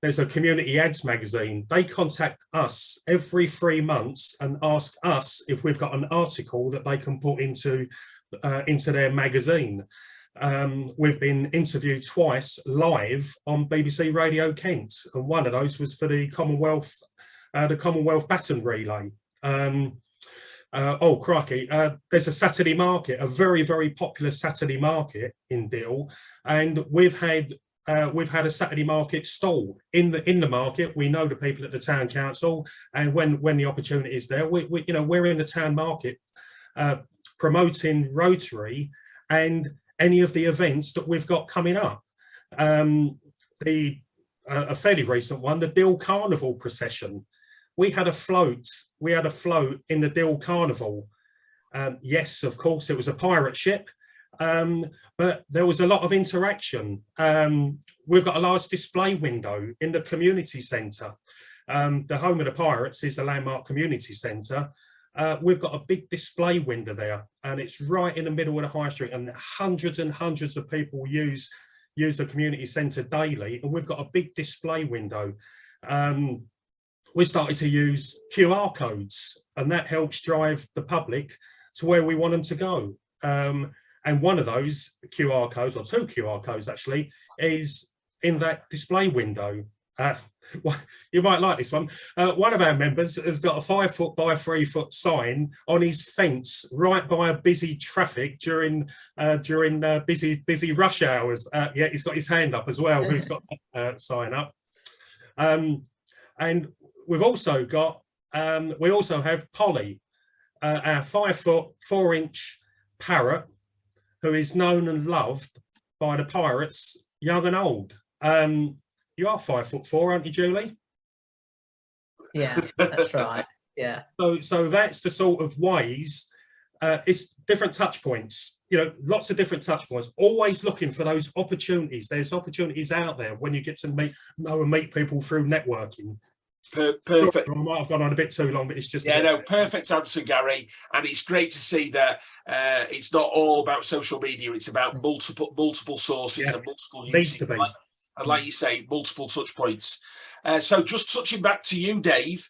There's a community ads magazine. They contact us every 3 months and ask us if we've got an article that they can put into their magazine. We've been interviewed twice live on BBC Radio Kent, and one of those was for the Commonwealth Baton Relay. Oh crikey! There's a Saturday market, a very, very popular Saturday market in Deal, and we've had a Saturday market stall in the market. We know the people at the town council, and when the opportunity is there, we're in the town market promoting Rotary and any of the events that we've got coming up. A fairly recent one, the Dill Carnival procession. We had a float in the Dill Carnival. Yes, of course, it was a pirate ship. But there was a lot of interaction. We've got a large display window in the community centre. The home of the pirates is the Landmark Community Centre. We've got a big display window there, and it's right in the middle of the high street, and hundreds and hundreds of people use the community centre daily, and we've got a big display window. We started to use QR codes, and that helps drive the public to where we want them to go. And one of those QR codes, or 2 QR codes actually, is in that display window. You might like this one. One of our members has got a 5 foot by 3 foot sign on his fence right by a busy traffic during busy rush hours. Yeah, he's got his hand up as well. Who's got that sign up? And we've also got we also have Polly, our 5 foot 4 inch parrot, who is known and loved by the pirates, young and old. You are 5'4", aren't you, Julie? Yeah, that's right. Yeah. So that's the sort of ways. It's different touch points. Lots of different touch points. Always looking for those opportunities. There's opportunities out there when you get to meet people through networking. Perfect. I might have gone on a bit too long, but it's just perfect answer, Gary. And it's great to see that it's not all about social media. It's about multiple sources and multiple uses. And like you say, multiple touch points. So just touching back to you, Dave,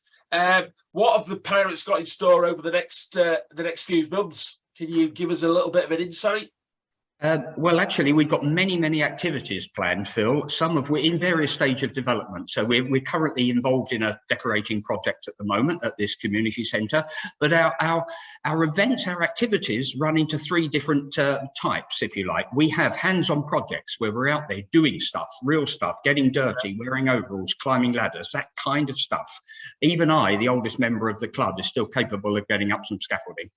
what have the Pirates got in store over the next few months? Can you give us a little bit of an insight? Well, actually, we've got many activities planned, Phil, some of which in various stages of development. So we're currently involved in a decorating project at the moment at this community centre. But our events, our activities run into three different types, if you like. We have hands-on projects where we're out there doing stuff, real stuff, getting dirty, wearing overalls, climbing ladders, that kind of stuff. Even I, the oldest member of the club, is still capable of getting up some scaffolding.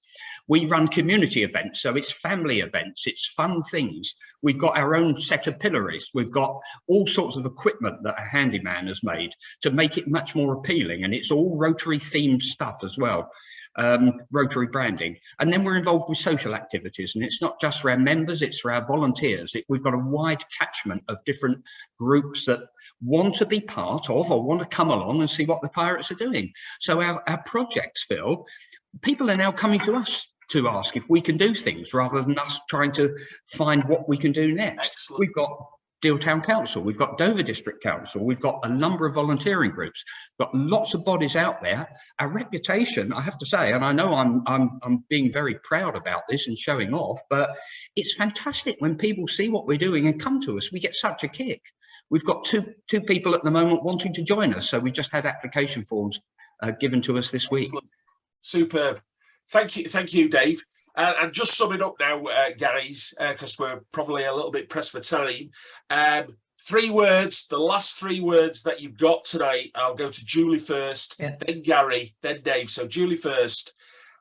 We run community events, so it's family events, it's fun things. We've got our own set of pillories. We've got all sorts of equipment that a handyman has made to make it much more appealing, and it's all Rotary themed stuff as well, Rotary branding. And then we're involved with social activities, and it's not just for our members, it's for our volunteers. We've got a wide catchment of different groups that want to be part of or want to come along and see what the Pirates are doing. So our projects, Phil, people are now coming to us to ask if we can do things rather than us trying to find what we can do next. Excellent. We've got Deal Town Council, we've got Dover District Council, we've got a number of volunteering groups, got lots of bodies out there. Our reputation, I have to say, and I know I'm being very proud about this and showing off, but it's fantastic when people see what we're doing and come to us. We get such a kick. We've got two people at the moment wanting to join us, so we just had application forms given to us this week. Excellent. Superb. Thank you, Dave. And just summing up now, Gary's, because we're probably a little bit pressed for time. 3 words, the last 3 words that you've got today. I'll go to Julie first, then Gary, then Dave. So Julie first.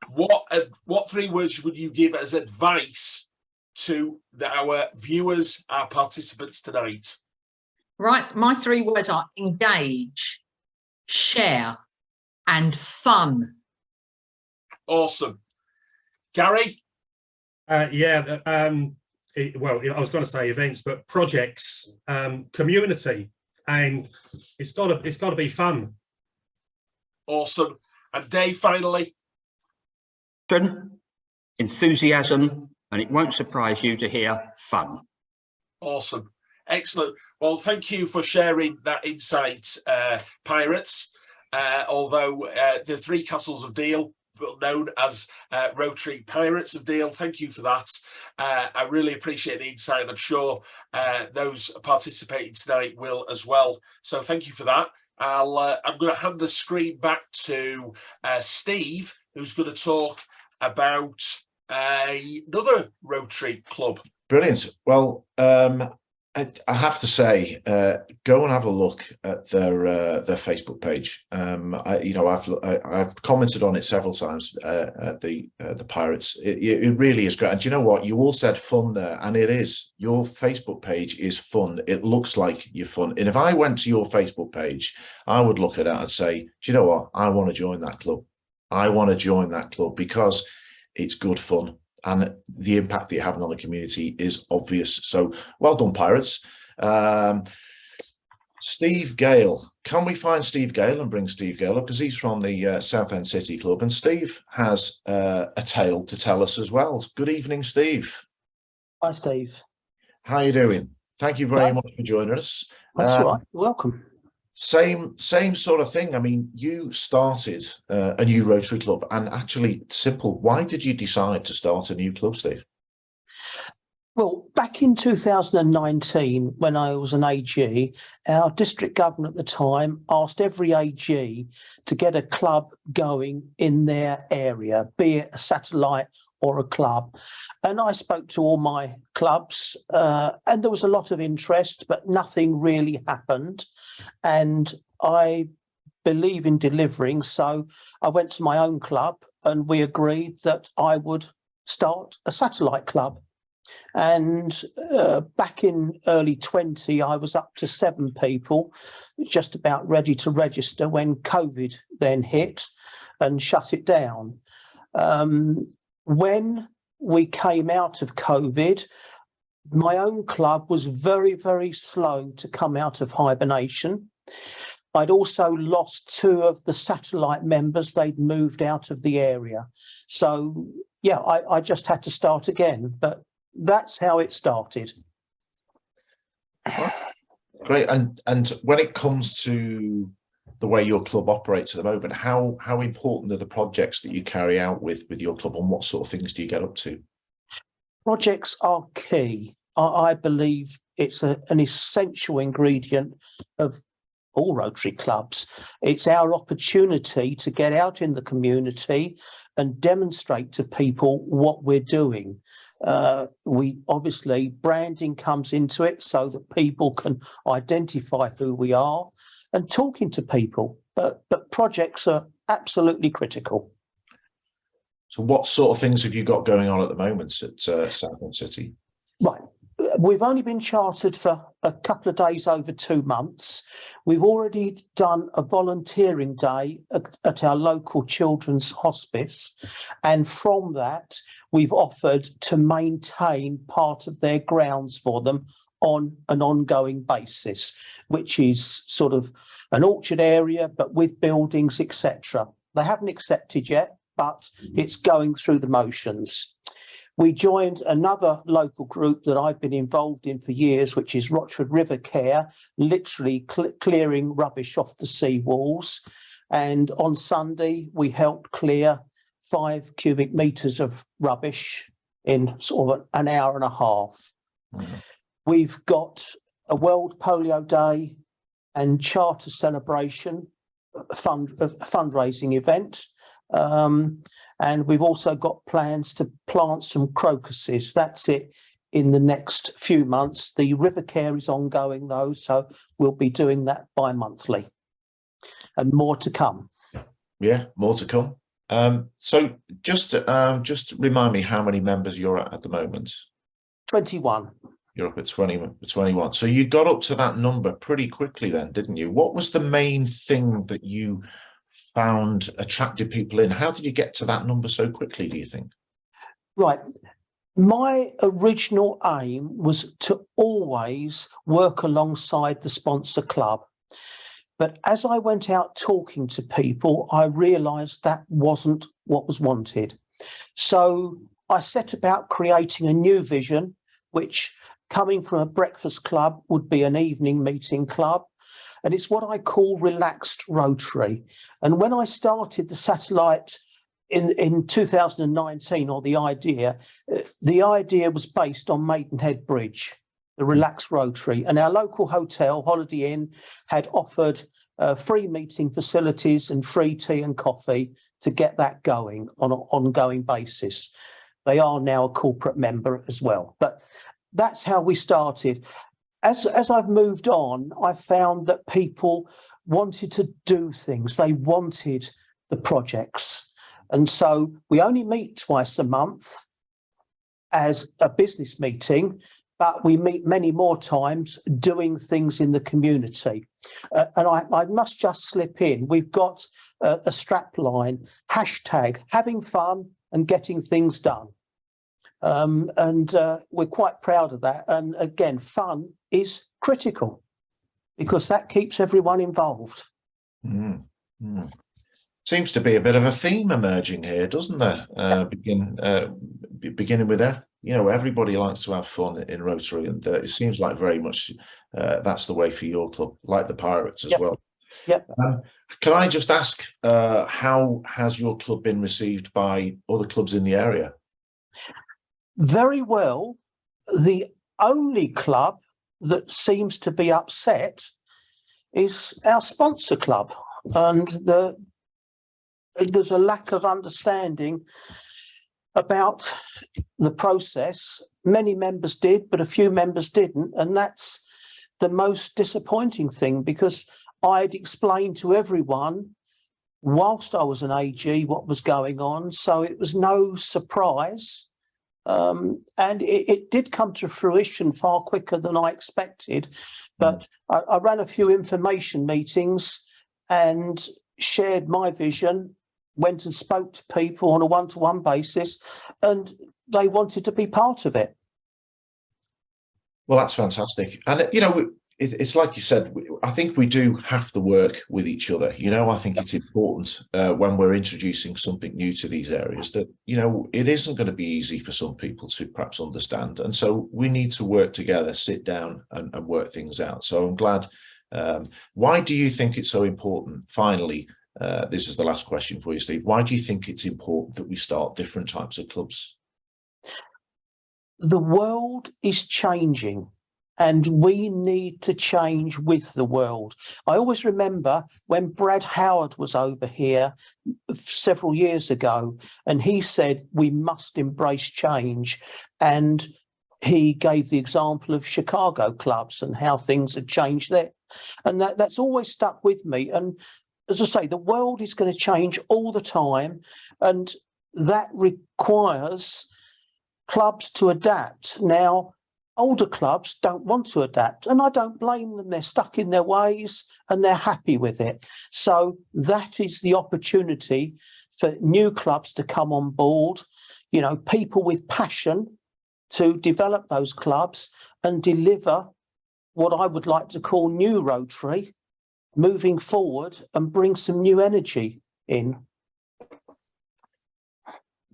What 3 words would you give as advice to our viewers, our participants tonight? Right, my 3 words are engage, share, and fun. Awesome. Gary? Well, I was going to say events, but projects, community, and it's got to be fun. Awesome. And Dave, finally? Enthusiasm, and it won't surprise you to hear fun. Awesome. Excellent. Well, thank you for sharing that insight, Pirates. Although the 3 Castles of Deal, known as Rotary Pirates of Deal, thank you for that. I really appreciate the insight, and I'm sure those participating tonight will as well. So thank you for that. I'm going to hand the screen back to Steve, who's going to talk about another Rotary club. Brilliant. Well, I have to say, go and have a look at their Facebook page. I've commented on it several times. The Pirates, it really is great. And do you know what? You all said fun there, and it is. Your Facebook page is fun. It looks like you're fun. And if I went to your Facebook page, I would look at it and say, do you know what? I want to join that club. I want to join that club because it's good fun. And the impact that you're having on the community is obvious. So well done, Pirates. Steve Gale. Can we find Steve Gale and bring Steve Gale up? Because he's from the Southend City Club. And Steve has a tale to tell us as well. Good evening, Steve. Hi, Steve. How are you doing? Thank you very much for joining us. That's all right. Welcome. Same sort of thing. I mean, you started a new Rotary club, and actually, simple. Why did you decide to start a new club, Steve? Well, back in 2019, when I was an AG, our district governor at the time asked every AG to get a club going in their area, be it a satellite or a club. And I spoke to all my clubs, and there was a lot of interest, but nothing really happened. And I believe in delivering, so I went to my own club and we agreed that I would start a satellite club. And back in early 20, I was up to 7 people, just about ready to register when COVID then hit and shut it down. When we came out of COVID, my own club was very, very slow to come out of hibernation. I'd also lost 2 of the satellite members. They'd moved out of the area. So, yeah, I just had to start again. But that's how it started. Great. And when it comes to the way your club operates at the moment, how important are the projects that you carry out with your club, and what sort of things do you get up to? Projects are key. I believe it's an essential ingredient of all Rotary clubs. It's our opportunity to get out in the community and demonstrate to people what we're doing. We obviously, branding comes into it so that people can identify who we are, and talking to people, but projects are absolutely critical. So what sort of things have you got going on at the moment at Southend City? Right. We've only been chartered for a couple of days over 2 months. We've already done a volunteering day at our local children's hospice. And from that, we've offered to maintain part of their grounds for them on an ongoing basis, which is sort of an orchard area, but with buildings, etc. They haven't accepted yet, but it's going through the motions. We joined another local group that I've been involved in for years, which is Rotary River Care, literally clearing rubbish off the sea walls. And on Sunday, we helped clear 5 cubic metres of rubbish in sort of an hour and a half. Mm-hmm. We've got a World Polio Day and Charter celebration fundraising event. And we've also got plans to plant some crocuses. That's it in the next few months. The river care is ongoing though, so we'll be doing that bi-monthly, and more to come. Yeah, more to come. So just remind me how many members you're at the moment. 21. You're up at 21. So you got up to that number pretty quickly then, didn't you? What was the main thing that you found attracted people in? How did you get to that number so quickly, do you think? Right. My original aim was to always work alongside the sponsor club. But as I went out talking to people, I realised that wasn't what was wanted. So I set about creating a new vision, which, coming from a breakfast club, would be an evening meeting club. And it's what I call relaxed Rotary. And when I started the satellite in 2019, or the idea was based on Maidenhead Bridge, the relaxed Rotary. And our local hotel, Holiday Inn, had offered free meeting facilities and free tea and coffee to get that going on an ongoing basis. They are now a corporate member as well. But that's how we started. As I've moved on, I found that people wanted to do things. They wanted the projects. And so we only meet twice a month as a business meeting, but we meet many more times doing things in the community. And I must just slip in. We've got a strap line, hashtag having fun and getting things done. And we're quite proud of that. And again, fun is critical because that keeps everyone involved. Seems to be a bit of a theme emerging here, doesn't there? Beginning with that, you know, everybody likes to have fun in Rotary, and it seems like very much that's the way for your club, like the Pirates as well. Yep. Can I just ask, how has your club been received by other clubs in the area? Very well. The only club that seems to be upset is our sponsor club, and there's a lack of understanding about the process. Many members did, but a few members didn't, and that's the most disappointing thing, because I'd explained to everyone whilst I was an AG what was going on, so it was no surprise. And it did come to fruition far quicker than I expected. But I ran a few information meetings and shared my vision, went and spoke to people on a one-to-one basis, and they wanted to be part of it. Well, that's fantastic. And, you know, it's like you said, I think we do have to work with each other. I think it's important when we're introducing something new to these areas that, it isn't going to be easy for some people to perhaps understand. And so we need to work together, sit down and work things out. So I'm glad. Why do you think it's so important? Finally, this is the last question for you, Steve. Why do you think it's important that we start different types of clubs? The world is changing, and we need to change with the world. I always remember when Brad Howard was over here several years ago, and he said we must embrace change. And he gave the example of Chicago clubs and how things had changed there. And that's always stuck with me. And as I say, the world is going to change all the time, and that requires clubs to adapt. Now, older clubs don't want to adapt, and I don't blame them. They're stuck in their ways and they're happy with it. So that is the opportunity for new clubs to come on board, people with passion to develop those clubs and deliver what I would like to call new Rotary moving forward and bring some new energy in.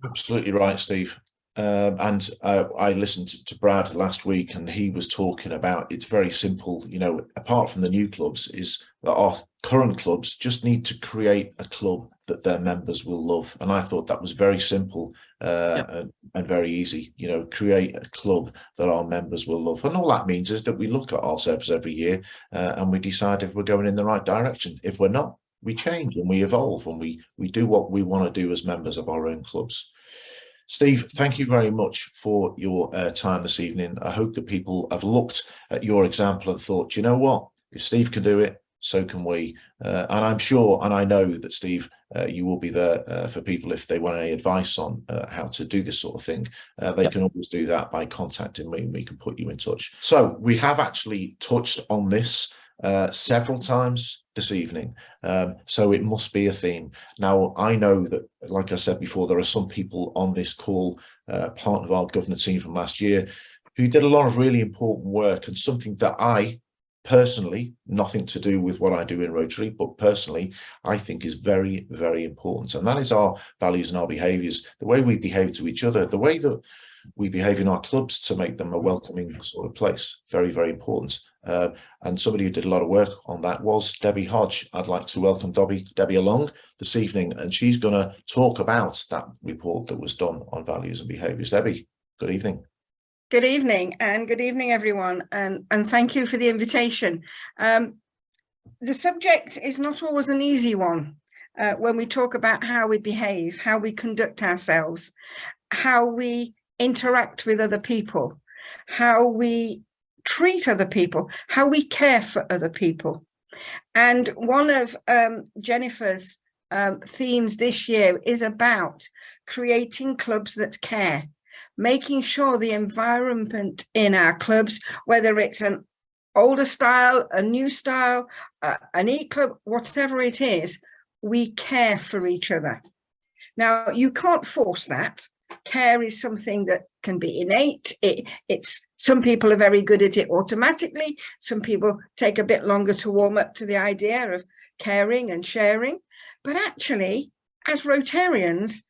Absolutely right, Steve. And I listened to Brad last week, and he was talking about it's very simple. Apart from the new clubs, is that our current clubs just need to create a club that their members will love. And I thought that was very simple and very easy. Create a club that our members will love. And all that means is that we look at ourselves every year and we decide if we're going in the right direction. If we're not, we change and we evolve and we do what we want to do as members of our own clubs. Steve, thank you very much for your time this evening. I hope that people have looked at your example and thought, you know what, if Steve can do it, so can we. And I'm sure, and I know that, Steve, you will be there for people if they want any advice on how to do this sort of thing. They can always do that by contacting me and we can put you in touch. So we have actually touched on this several times this evening, so it must be a theme. Now, I know that, like I said before, there are some people on this call, part of our governance team from last year, who did a lot of really important work, and something that I personally, nothing to do with what I do in Rotary, but personally, I think is very, very important. And that is our values and our behaviours, the way we behave to each other, the way that we behave in our clubs to make them a welcoming sort of place. Very, very important. And somebody who did a lot of work on that was Debbie Hodge. I'd like to welcome Debbie along this evening, and she's going to talk about that report that was done on values and behaviours. Debbie, good evening. Good evening, and good evening, everyone, and thank you for the invitation. The subject is not always an easy one when we talk about how we behave, how we conduct ourselves, how we interact with other people, how we treat other people, how we care for other people. And one of Jennifer's themes this year is about creating clubs that care, making sure the environment in our clubs, whether it's an older style, a new style, an e-club, whatever it is, we care for each other. Now, you can't force that. Care is something that can be innate. It's some people are very good at it automatically. Some people take a bit longer to warm up to the idea of caring and sharing. But actually, as Rotarians,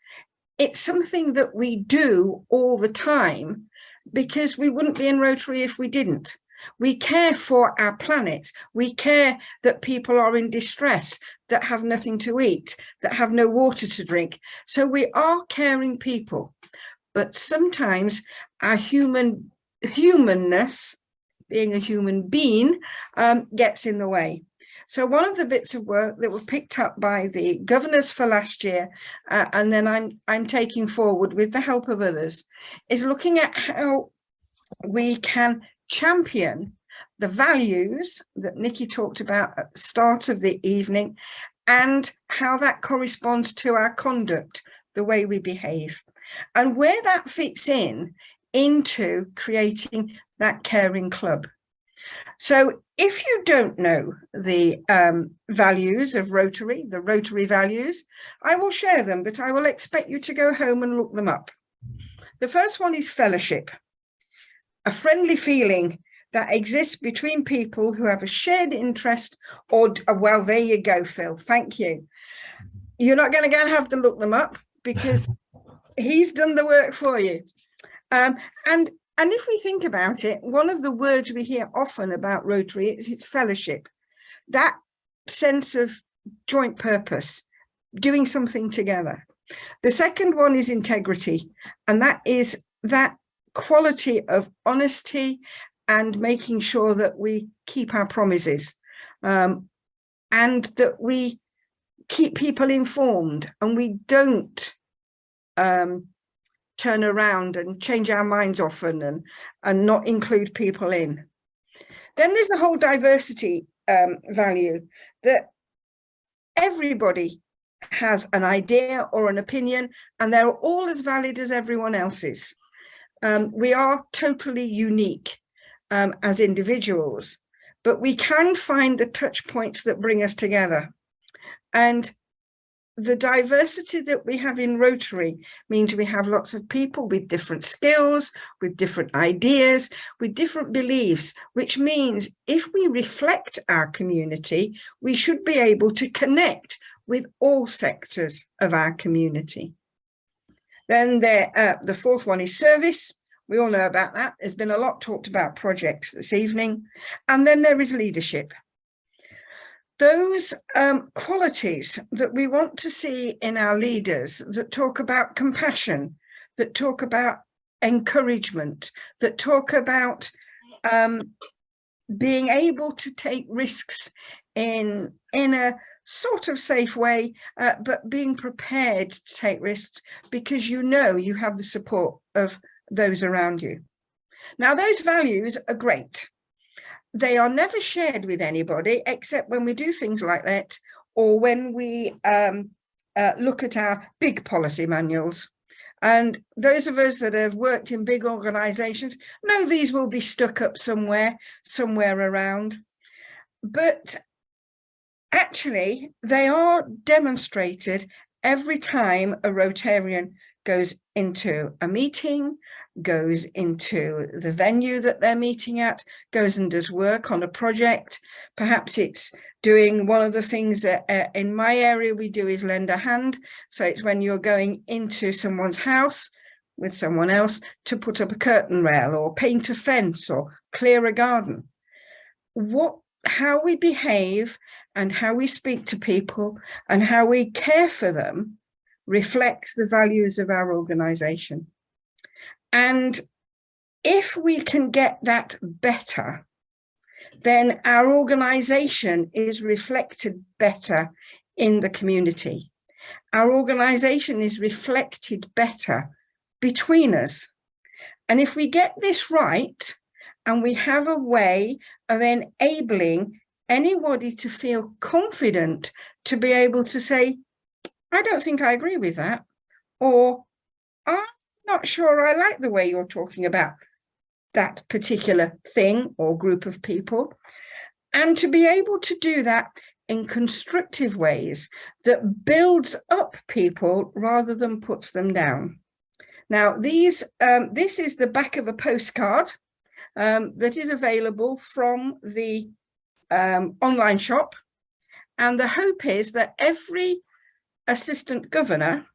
it's something that we do all the time, because we wouldn't be in Rotary if we didn't. We care for our planet. We care that people are in distress, that have nothing to eat, that have no water to drink. So we are caring people. But sometimes our humanness, being a human being, gets in the way. So one of the bits of work that were picked up by the governors for last year, and then I'm taking forward with the help of others, is looking at how we can champion the values that Nikki talked about at the start of the evening, and how that corresponds to our conduct, the way we behave, and where that fits into creating that caring club. So if you don't know the values of Rotary, the Rotary values, I will share them, but I will expect you to go home and look them up. The first one is fellowship, a friendly feeling that exists between people who have a shared interest or, well, there you go, Phil. Thank you. You're not going to go and have to look them up because he's done the work for you. And if we think about it, one of the words we hear often about Rotary is its fellowship, that sense of joint purpose, doing something together. The second one is integrity, and that is that quality of honesty and making sure that we keep our promises, and that we keep people informed and we don't turn around and change our minds often and not include people in. Then there's the whole diversity value, that everybody has an idea or an opinion and they're all as valid as everyone else's. We are totally unique as individuals, but we can find the touch points that bring us together. And the diversity that we have in Rotary means we have lots of people with different skills, with different ideas, with different beliefs, which means if we reflect our community, we should be able to connect with all sectors of our community. Then the fourth one is service. We all know about that. There's been a lot talked about projects this evening. And then there is leadership. Those qualities that we want to see in our leaders that talk about compassion, that talk about encouragement, that talk about being able to take risks in a sort of safe way, but being prepared to take risks because you know you have the support of those around you. Now, those values are great. They are never shared with anybody except when we do things like that, or when we look at our big policy manuals. And those of us that have worked in big organizations know these will be stuck up somewhere around. But actually, they are demonstrated every time a Rotarian goes into a meeting, goes into the venue that they're meeting at, goes and does work on a project. Perhaps it's doing one of the things that in my area we do is lend a hand. So it's when you're going into someone's house with someone else to put up a curtain rail or paint a fence or clear a garden. How we behave and how we speak to people and how we care for them reflects the values of our organization. And if we can get that better, then our organization is reflected better in the community. Our organization is reflected better between us. And if we get this right, and we have a way of enabling anybody to feel confident to be able to say, I don't think I agree with that, or I'm not sure I like the way you're talking about that particular thing or group of people. And to be able to do that in constructive ways that builds up people rather than puts them down. Now, this is the back of a postcard that is available from the online shop. And the hope is that every assistant governor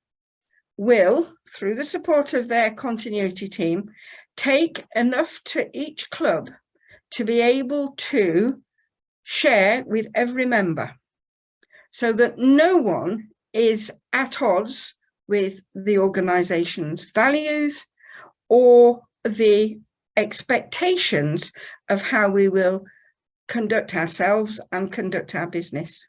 will, through the support of their continuity team, take enough to each club to be able to share with every member so that no one is at odds with the organization's values or the expectations of how we will conduct ourselves and conduct our business.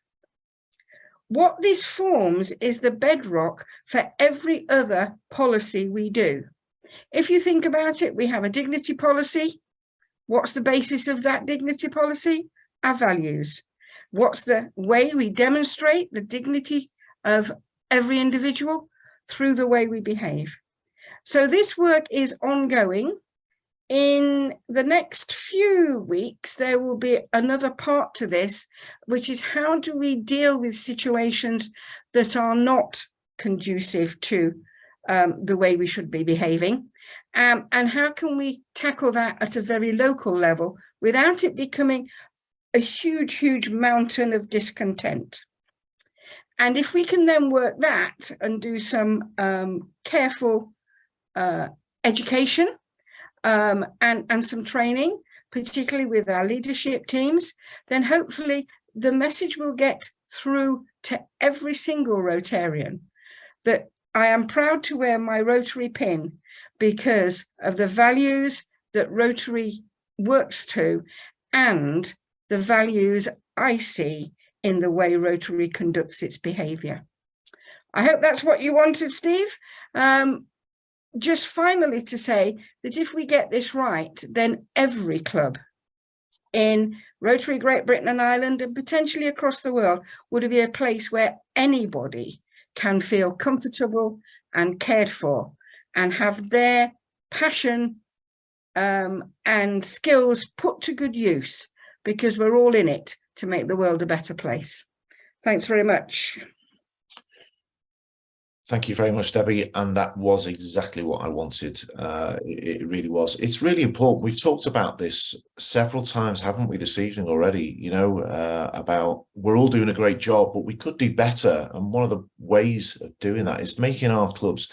What this forms is the bedrock for every other policy we do. If you think about it, we have a dignity policy. What's the basis of that dignity policy? Our values. What's the way we demonstrate the dignity of every individual? Through the way we behave. So this work is ongoing. In the next few weeks, there will be another part to this, which is how do we deal with situations that are not conducive to the way we should be behaving, and how can we tackle that at a very local level without it becoming a huge mountain of discontent. And if we can then work that and do some careful education and some training, particularly with our leadership teams, then hopefully the message will get through to every single Rotarian that I am proud to wear my Rotary pin because of the values that Rotary works to and the values I see in the way Rotary conducts its behaviour. I hope that's what you wanted, Steve. Just finally to say that if we get this right, then every club in Rotary Great Britain and Ireland and potentially across the world would be a place where anybody can feel comfortable and cared for and have their passion and skills put to good use, because we're all in it to make the world a better place. Thanks very much. Thank you very much, Debbie. And that was exactly what I wanted. It really was. It's really important. We've talked about this several times, haven't we, this evening already, you know, about we're all doing a great job, but we could do better. And one of the ways of doing that is making our clubs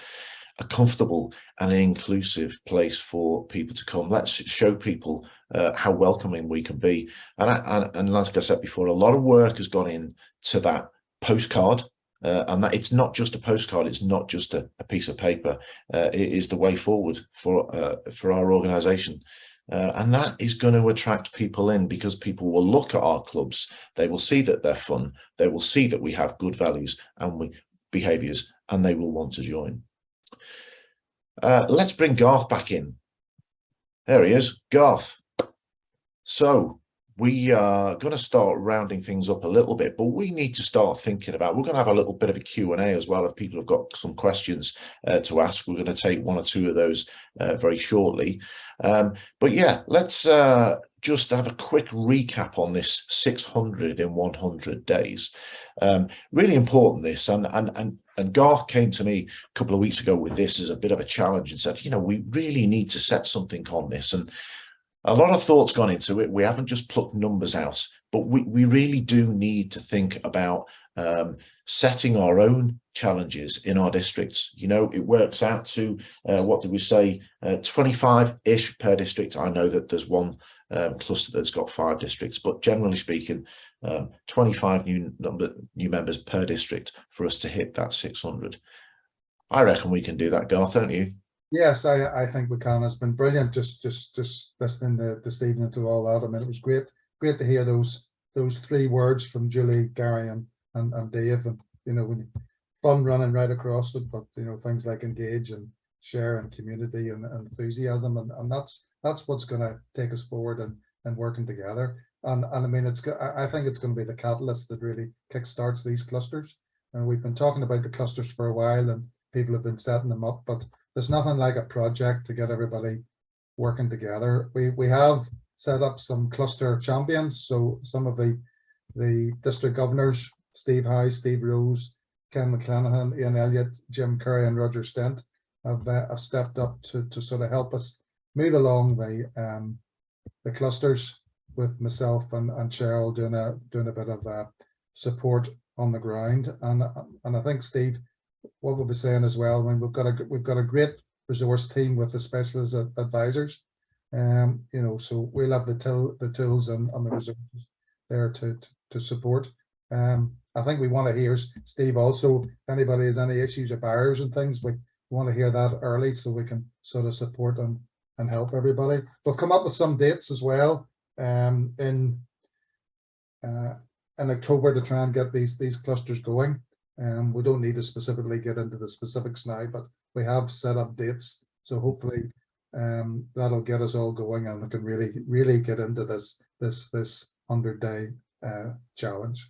a comfortable and inclusive place for people to come. Let's show people how welcoming we can be. And like I said before, a lot of work has gone into that postcard. And that it's not just a postcard, it's not just a piece of paper. It is the way forward for our organisation. And that is going to attract people in, because people will look at our clubs, they will see that they're fun, they will see that we have good values and behaviours, and they will want to join. Let's bring Garth back in. There he is, Garth. So we are going to start rounding things up a little bit, but we need to start thinking about, we're going to have a little bit of a Q&A as well. If people have got some questions to ask, we're going to take one or two of those very shortly. But yeah, let's just have a quick recap on this 600 in 100 days. Really important, this, and Garth came to me a couple of weeks ago with this as a bit of a challenge and said, you know, we really need to set something on this. And a lot of thought's gone into it. We haven't just plucked numbers out, but we really do need to think about setting our own challenges in our districts. You know, it works out to, what did we say, 25-ish per district. I know that there's one cluster that's got 5 districts, but generally speaking, 25 new members per district for us to hit that 600. I reckon we can do that, Garth, don't you? Yes, I think we can. It's been brilliant just listening to this evening to all that. I mean, it was great to hear those 3 words from Julie, Gary, and Dave, and you know, when fun running right across it, but you know, things like engage and share and community and enthusiasm, and that's what's going to take us forward and working together. And I mean, I think it's going to be the catalyst that really kickstarts these clusters. And we've been talking about the clusters for a while, and people have been setting them up, but there's nothing like a project to get everybody working together. We have set up some cluster champions. So some of the district governors, Steve High, Steve Rose, Ken McClanahan, Ian Elliott, Jim Curry, and Roger Stent have stepped up to sort of help us move along the clusters, with myself and Cheryl doing a bit of support on the ground. And I think, Steve, what we'll be saying as well, when we've got a great resource team with the specialist advisors, you know, so we'll have the tools and the resources there to support. I think we want to hear, Steve, also, if anybody has any issues or barriers and things, we want to hear that early so we can sort of support and help everybody. We've come up with some dates as well in October to try and get these clusters going. We don't need to specifically get into the specifics now, but we have set up dates, so hopefully that'll get us all going, and we can really get into this 100-day challenge.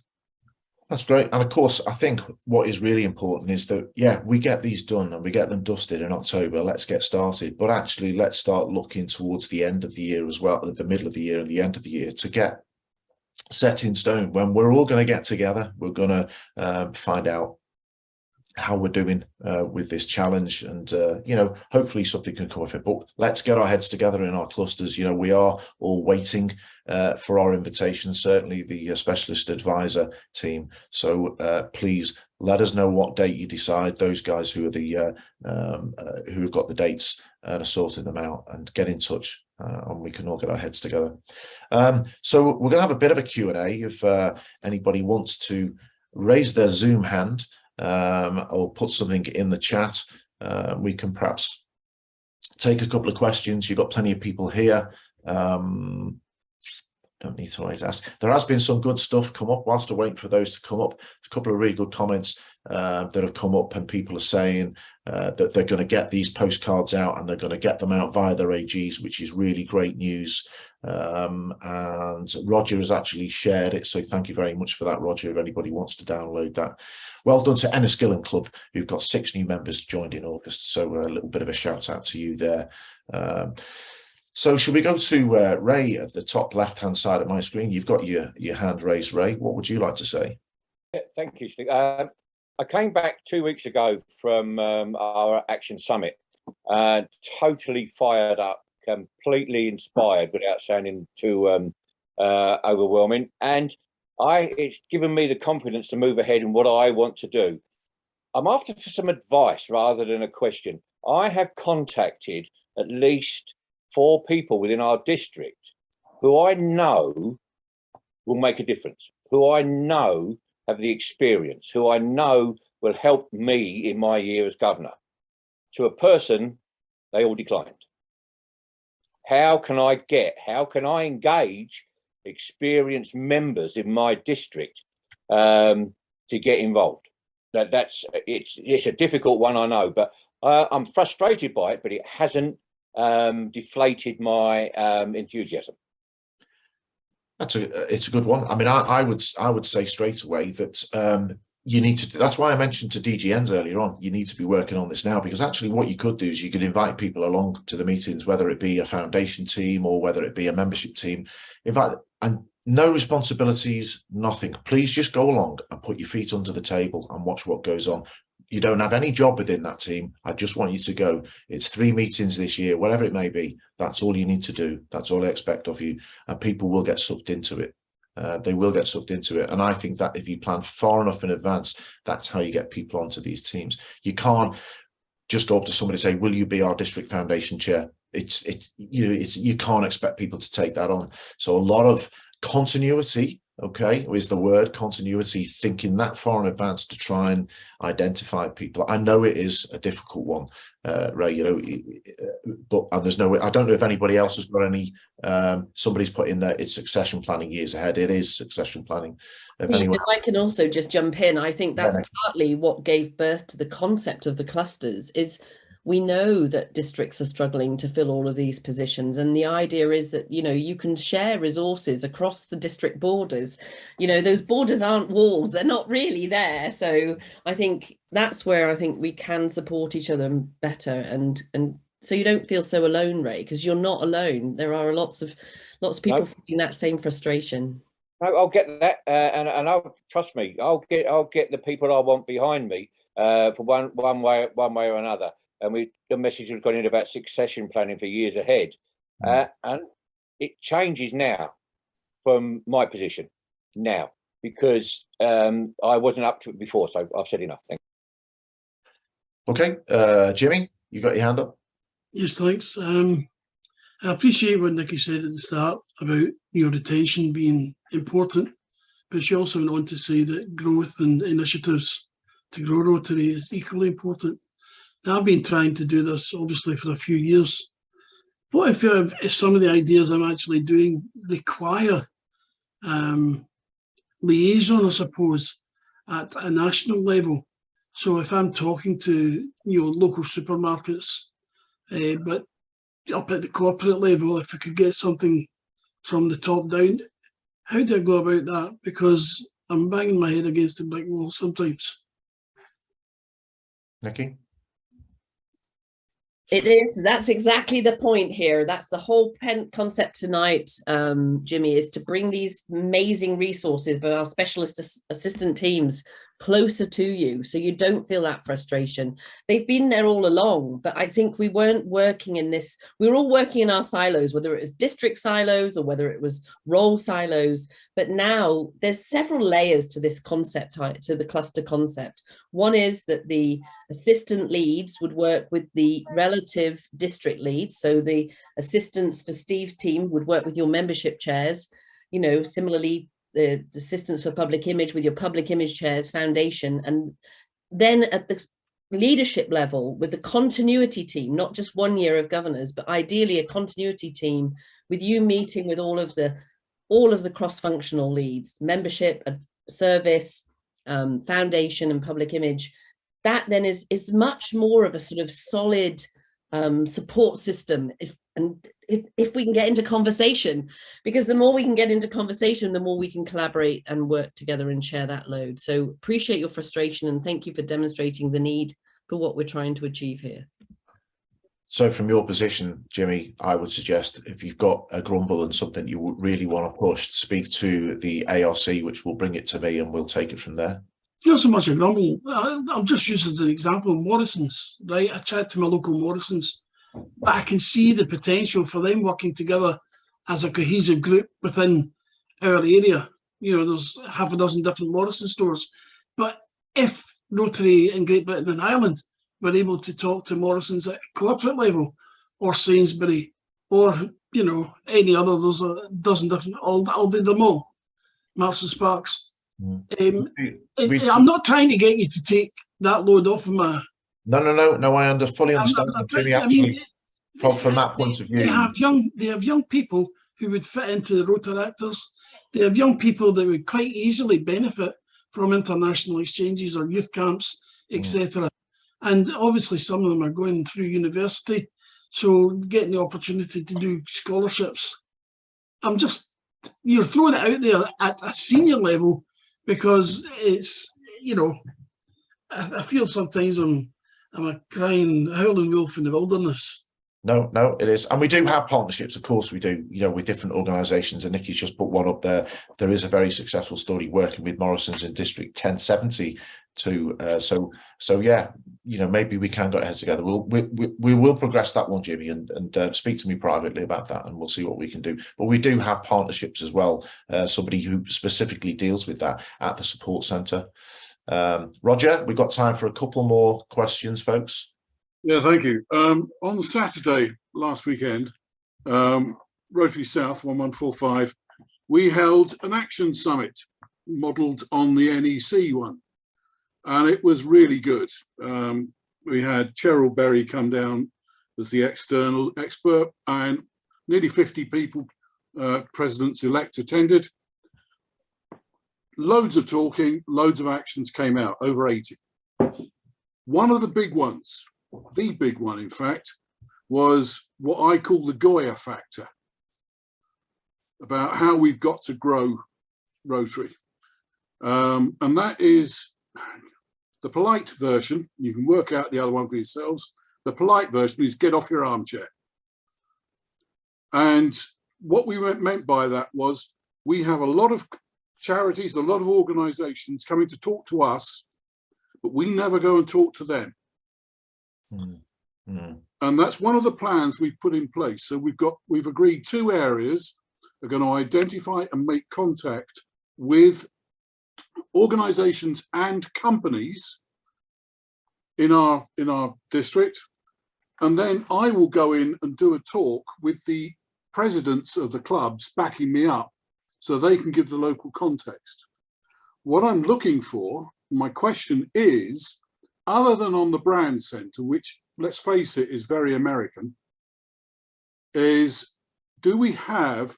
That's great. And of course, I think what is really important is that, yeah, we get these done and we get them dusted in October. Let's get started. But actually, let's start looking towards the end of the year as well, at the middle of the year and the end of the year, to get set in stone when we're all going to get together. We're going to find out how we're doing with this challenge, and you know, hopefully something can come of it. But let's get our heads together in our clusters. You know, we are all waiting for our invitation, certainly the specialist advisor team. So please let us know what date you decide. Those guys who are the who have got the dates and are sorting them out, and get in touch, and we can all get our heads together. So we're going to have a bit of a Q&A. If anybody wants to raise their Zoom hand or put something in the chat, we can perhaps take a couple of questions. You've got plenty of people here. Don't need to always ask. There has been some good stuff come up whilst we're waiting for those to come up. A couple of really good comments that have come up, and people are saying that they're going to get these postcards out, and they're going to get them out via their AGs, which is really great news. And Roger has actually shared it, so thank you very much for that, Roger, if anybody wants to download that. Well done to Enniskillen Club, who've got 6 new members joined in August, so a little bit of a shout out to you there. So should we go to Ray at the top left-hand side of my screen? You've got your hand raised, Ray. What would you like to say? Yeah, thank you, Steve. I came back 2 weeks ago from our Action Summit, totally fired up, completely inspired without sounding too overwhelming. And it's given me the confidence to move ahead in what I want to do. I'm after for some advice rather than a question. I have contacted at least 4 people within our district who I know will make a difference, who I know have the experience, who I know will help me in my year as governor. To a person, they all declined. How can I engage experienced members in my district to get involved? It's a difficult one, I know, but I'm frustrated by it, but it hasn't deflated my enthusiasm. It's a good one. I mean, I would say straight away that you need to. That's why I mentioned to DGNs earlier on. You need to be working on this now, because actually, what you could do is you could invite people along to the meetings, whether it be a foundation team or whether it be a membership team. Invite, and no responsibilities, nothing. Please just go along and put your feet under the table and watch what goes on. You don't have any job within that team. I just want you to go. It's 3 meetings this year, whatever it may be. That's all you need to do. That's all I expect of you. And people will get sucked into it. They will get sucked into it. And I think that if you plan far enough in advance, that's how you get people onto these teams. You can't just go up to somebody and say, will you be our district foundation chair? You can't expect people to take that on. So a lot of continuity, okay, is the word, continuity, thinking that far in advance to try and identify people. I know it is a difficult one, Ray, you know, but and there's no, I don't know if anybody else has got any, somebody's put in there, it's succession planning years ahead. It is succession planning. If I can also just jump in, I think that's partly what gave birth to the concept of the clusters. Is we know that districts are struggling to fill all of these positions, and the idea is that, you know, you can share resources across the district borders. You know, those borders aren't walls, they're not really there. So I think that's where I think we can support each other better, and so you don't feel so alone, Ray, because you're not alone. There are lots of people feeling that same frustration. No, I'll get that, and I'll, trust me, I'll get the people I want behind me for one way or another. And the message has gone in about succession planning for years ahead. And it changes now from my position now, because I wasn't up to it before. So I've said enough. Thank you. Okay, Jimmy, you got your hand up? Yes, thanks. I appreciate what Nikki said at the start about retention being important, but she also went on to say that growth and initiatives to grow Rotary is equally important. Now, I've been trying to do this obviously for a few years. What if some of the ideas I'm actually doing require liaison, I suppose, at a national level? So if I'm talking to local supermarkets, but up at the corporate level, if I could get something from the top down, how do I go about that? Because I'm banging my head against the brick wall sometimes. Nikki? It is. That's exactly the point here. That's the whole concept tonight, Jimmy, is to bring these amazing resources, but our specialist assistant teams closer to you, so you don't feel that frustration. They've been there all along, but I think we weren't working in this. We were all working in our silos, whether it was district silos or whether it was role silos. But now there's several layers to this concept, to the cluster concept. One is that the assistant leads would work with the relative district leads. So the assistants for Steve's team would work with your membership chairs. You know, similarly, the assistants for public image with your public image chairs, foundation. And then at the leadership level with the continuity team, not just 1 year of governors, but ideally a continuity team with you meeting with all of the cross-functional leads, membership, service, foundation and public image. That then is much more of a sort of solid support system. If we can get into conversation, because the more we can get into conversation, the more we can collaborate and work together and share that load. So appreciate your frustration and thank you for demonstrating the need for what we're trying to achieve here. So from your position, Jimmy, I would suggest if you've got a grumble and something you would really want to push, speak to the ARC, which will bring it to me and we'll take it from there. Not so much a grumble. I'll just use as an example Morrison's, right? I chat to my local Morrison's, but I can see the potential for them working together as a cohesive group within our area. You know, there's half a dozen different Morrison stores. But if Rotary in Great Britain and Ireland were able to talk to Morrison's at corporate level, or Sainsbury, or, you know, any other, there's a dozen different, I'll do them all, Marks and Sparks. I'm not trying to get you to take that load off of my... No, I fully understand. From that point of view, they have young people who would fit into the Rotaractors. They have young people that would quite easily benefit from international exchanges or youth camps, etc. And obviously, some of them are going through university, so getting the opportunity to do scholarships. You're throwing it out there at a senior level because it's, you know, I feel sometimes I'm a crying, howling wolf in the wilderness. No, it is. And we do have partnerships, of course we do, you know, with different organisations. And Nikki's just put one up there. There is a very successful story working with Morrison's in District 1070 too. So yeah, you know, maybe we can get our heads together. We will progress that one, Jimmy, and speak to me privately about that and we'll see what we can do. But we do have partnerships as well. Somebody who specifically deals with that at the support centre. Roger, we've got time for a couple more questions, folks. Yeah, thank you. On Saturday last weekend, Rotary South 1145, we held an action summit modelled on the NEC one, and it was really good. We had Cheryl Berry come down as the external expert, and nearly 50 people, presidents-elect, attended. Loads of talking, loads of actions came out, over 80. One of the big ones, the big one, in fact, was what I call the Goya factor, about how we've got to grow Rotary. And that is the polite version. You can work out the other one for yourselves. The polite version is get off your armchair. And what we meant by that was we have a lot of charities, a lot of organisations coming to talk to us, but we never go and talk to them. And that's one of the plans we've put in place. So we've agreed 2 areas are going to identify and make contact with organisations and companies in our district, and then I will go in and do a talk with the presidents of the clubs backing me up so they can give the local context. What I'm looking for, my question is, other than on the brand centre, which, let's face it, is very American, is do we have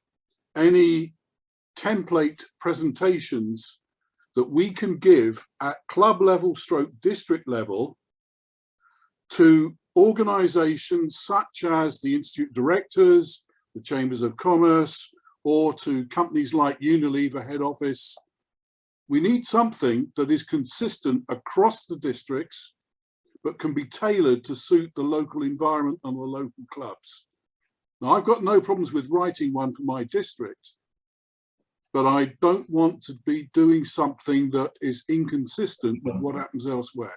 any template presentations that we can give at club level / district level to organisations such as the Institute of Directors, the Chambers of Commerce, or to companies like Unilever head office? We need something that is consistent across the districts, but can be tailored to suit the local environment and the local clubs. Now, I've got no problems with writing one for my district, but I don't want to be doing something that is inconsistent with what happens elsewhere.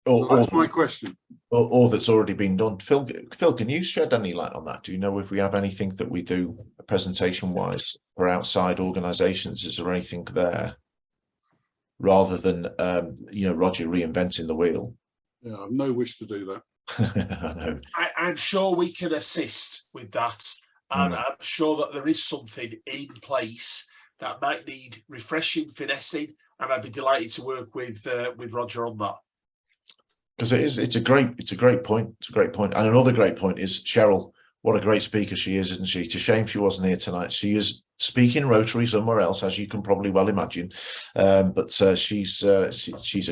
So that's my question. Or that's already been done. Phil, can you shed any light on that? Do you know if we have anything that we do presentation-wise for outside organisations? Is there anything there rather than Roger reinventing the wheel? Yeah, I've no wish to do that. I know. I'm sure we can assist with that, and I'm sure that there is something in place that might need refreshing, finessing, and I'd be delighted to work with Roger on that. Because it's a great point. It's a great point. And another great point is Cheryl. What a great speaker she is, isn't she? It's a shame she wasn't here tonight. She is speaking Rotary somewhere else, as you can probably well imagine. But she's a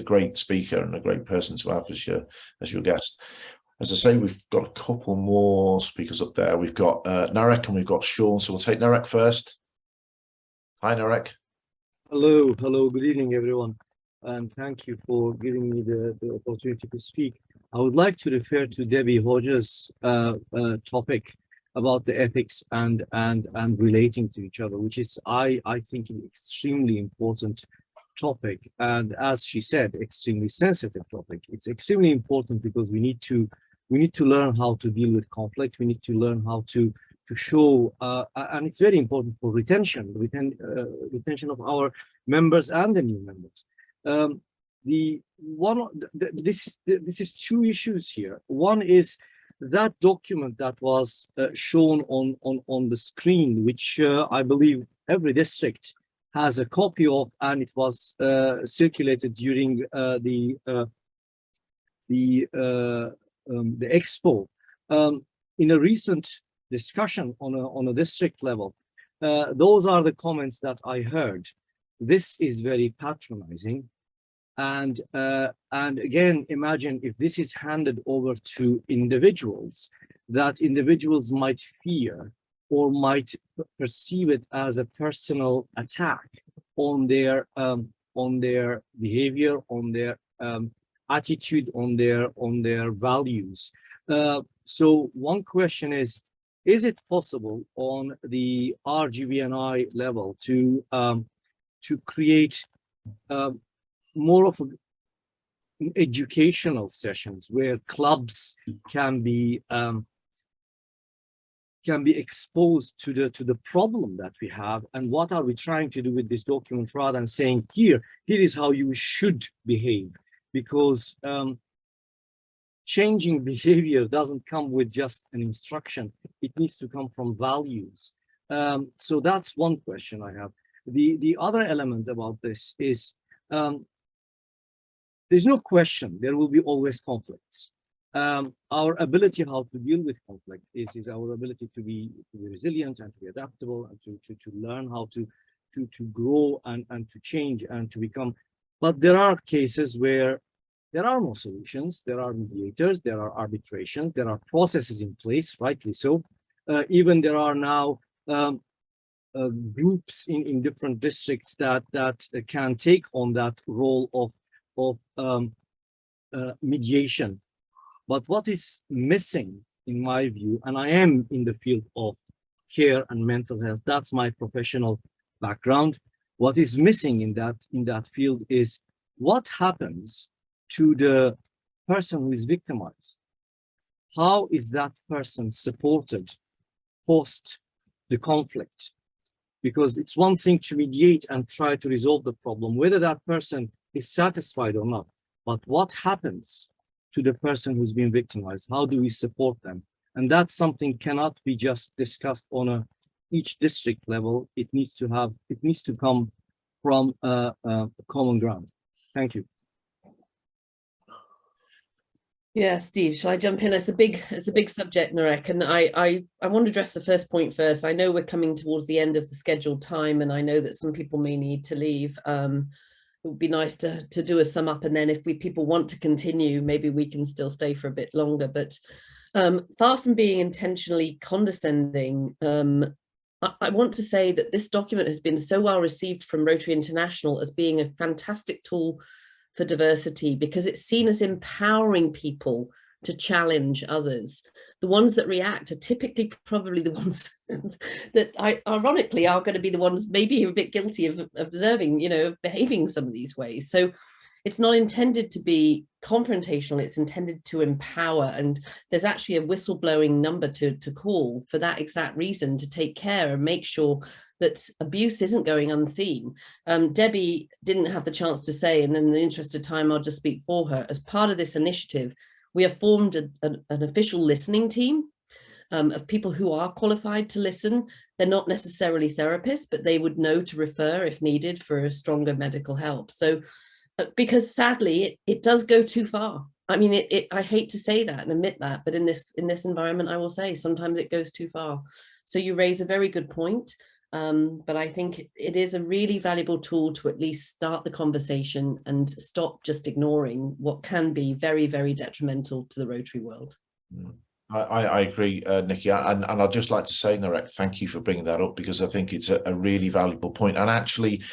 great speaker and a great person to have as your guest. As I say, we've got a couple more speakers up there. We've got Narek and we've got Sean. So we'll take Narek first. Hi, Narek. Hello. Good evening, everyone. And thank you for giving me the opportunity to speak. I would like to refer to Debbie Hodges' topic about the ethics and relating to each other, which is, I think, an extremely important topic. And as she said, extremely sensitive topic. It's extremely important because we need to learn how to deal with conflict. We need to learn how to show, and it's very important for retention of our members and the new members. This is two issues here. One is that document that was shown on the screen, which I believe every district has a copy of, and it was circulated during the expo. In a recent discussion on a district level, those are the comments that I heard. This is very patronizing. And again, imagine if this is handed over to individuals, that individuals might fear or might perceive it as a personal attack on their behavior, on their attitude, on their values. So one question is it possible on the RGBNI level to create more of educational sessions where clubs can be exposed to the problem that we have, and what are we trying to do with this document, rather than saying here is how you should behave, because changing behavior doesn't come with just an instruction. It needs to come from values. So that's one question I have. The other element about this is there's no question there will be always conflicts. Our ability how to deal with conflict is our ability to be resilient and to be adaptable and to learn how to grow and to change and to become. But there are cases where there are no solutions. There are mediators, there are arbitrations, there are processes in place, rightly so. Even there are now groups in different districts that can take on that role of mediation. But what is missing, in my view, and I am in the field of care and mental health, that's my professional background. What is missing in that field is what happens to the person who is victimized. How is that person supported post the conflict? Because it's one thing to mediate and try to resolve the problem, whether that person is satisfied or not. But what happens to the person who's been victimized? How do we support them? And that's something cannot be just discussed on each district level. It needs to come from a common ground. Thank you. Yeah, Steve, shall I jump in? It's a big subject, Narek, and I want to address the first point first. I know we're coming towards the end of the scheduled time, and I know that some people may need to leave. It would be nice to do a sum up, and then if people want to continue, maybe we can still stay for a bit longer. But far from being intentionally condescending, I want to say that this document has been so well received from Rotary International as being a fantastic tool for diversity, because it's seen as empowering people to challenge others. The ones that react are typically probably the ones that ironically are going to be the ones maybe a bit guilty of observing, behaving some of these ways. So it's not intended to be confrontational, it's intended to empower. And there's actually a whistleblowing number to call for that exact reason, to take care and make sure that abuse isn't going unseen. Debbie didn't have the chance to say, and in the interest of time, I'll just speak for her. As part of this initiative, we have formed an official listening team of people who are qualified to listen. They're not necessarily therapists, but they would know to refer if needed for stronger medical help. So, because sadly, it does go too far. I mean, I hate to say that and admit that, but in this environment, I will say sometimes it goes too far. So you raise a very good point. But I think it is a really valuable tool to at least start the conversation and stop just ignoring what can be very, very detrimental to the Rotary world. I agree, Nikki, and I'd just like to say, Narek, thank you for bringing that up, because I think it's a really valuable point. And actually,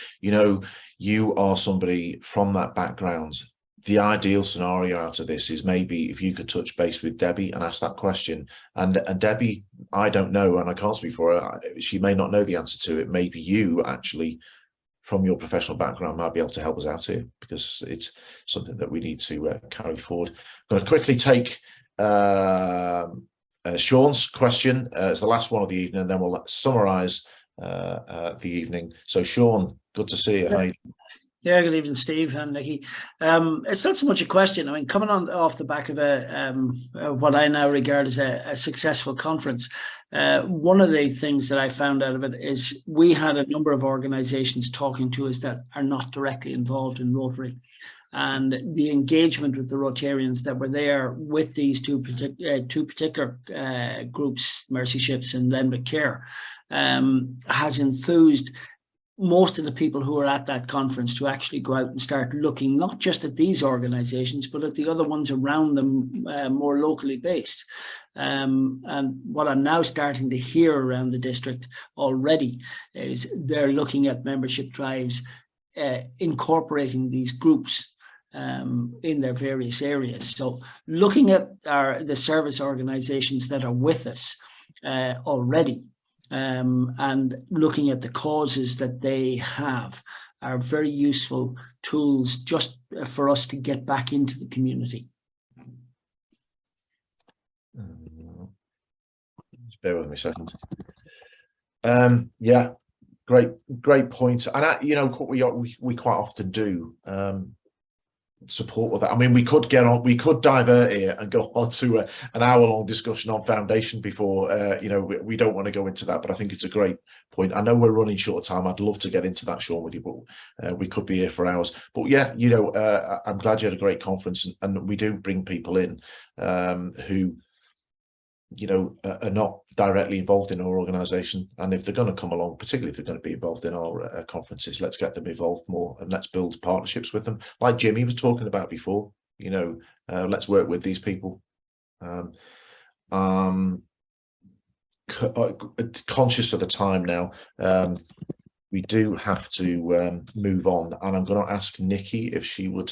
you are somebody from that background. The ideal scenario out of this is maybe if you could touch base with Debbie and ask that question. And Debbie, I don't know, and I can't speak for her, she may not know the answer to it. Maybe you actually, from your professional background, might be able to help us out here, because it's something that we need to carry forward. I'm going to quickly take Sean's question. It's the last one of the evening, and then we'll summarise the evening. So Sean, good to see you. How you doing? Yeah, good evening, Steve and Nikki. It's not so much a question. I mean, coming off the back of what I now regard as a successful conference, one of the things that I found out of it is we had a number of organisations talking to us that are not directly involved in Rotary. And the engagement with the Rotarians that were there with these two particular groups, Mercy Ships and Limerick Care, has enthused most of the people who are at that conference to actually go out and start looking not just at these organizations, but at the other ones around them, more locally based. And what I'm now starting to hear around the district already is they're looking at membership drives, incorporating these groups in their various areas. So looking at the service organizations that are with us already, and looking at the causes that they have are very useful tools just for us to get back into the community. Just bear with me a second. Yeah, great point. And what we quite often do support with that. I mean, we could divert here and go on to an hour-long discussion on foundation before, we don't want to go into that, but I think it's a great point. I know we're running short of time. I'd love to get into that, Sean, with you, but we could be here for hours. But yeah, I'm glad you had a great conference, and we do bring people in who are not directly involved in our organisation, and if they're going to come along, particularly if they're going to be involved in our conferences, let's get them involved more and let's build partnerships with them, like Jimmy was talking about before. Let's work with these people. Conscious of the time now, we do have to move on, and I'm going to ask Nikki if she would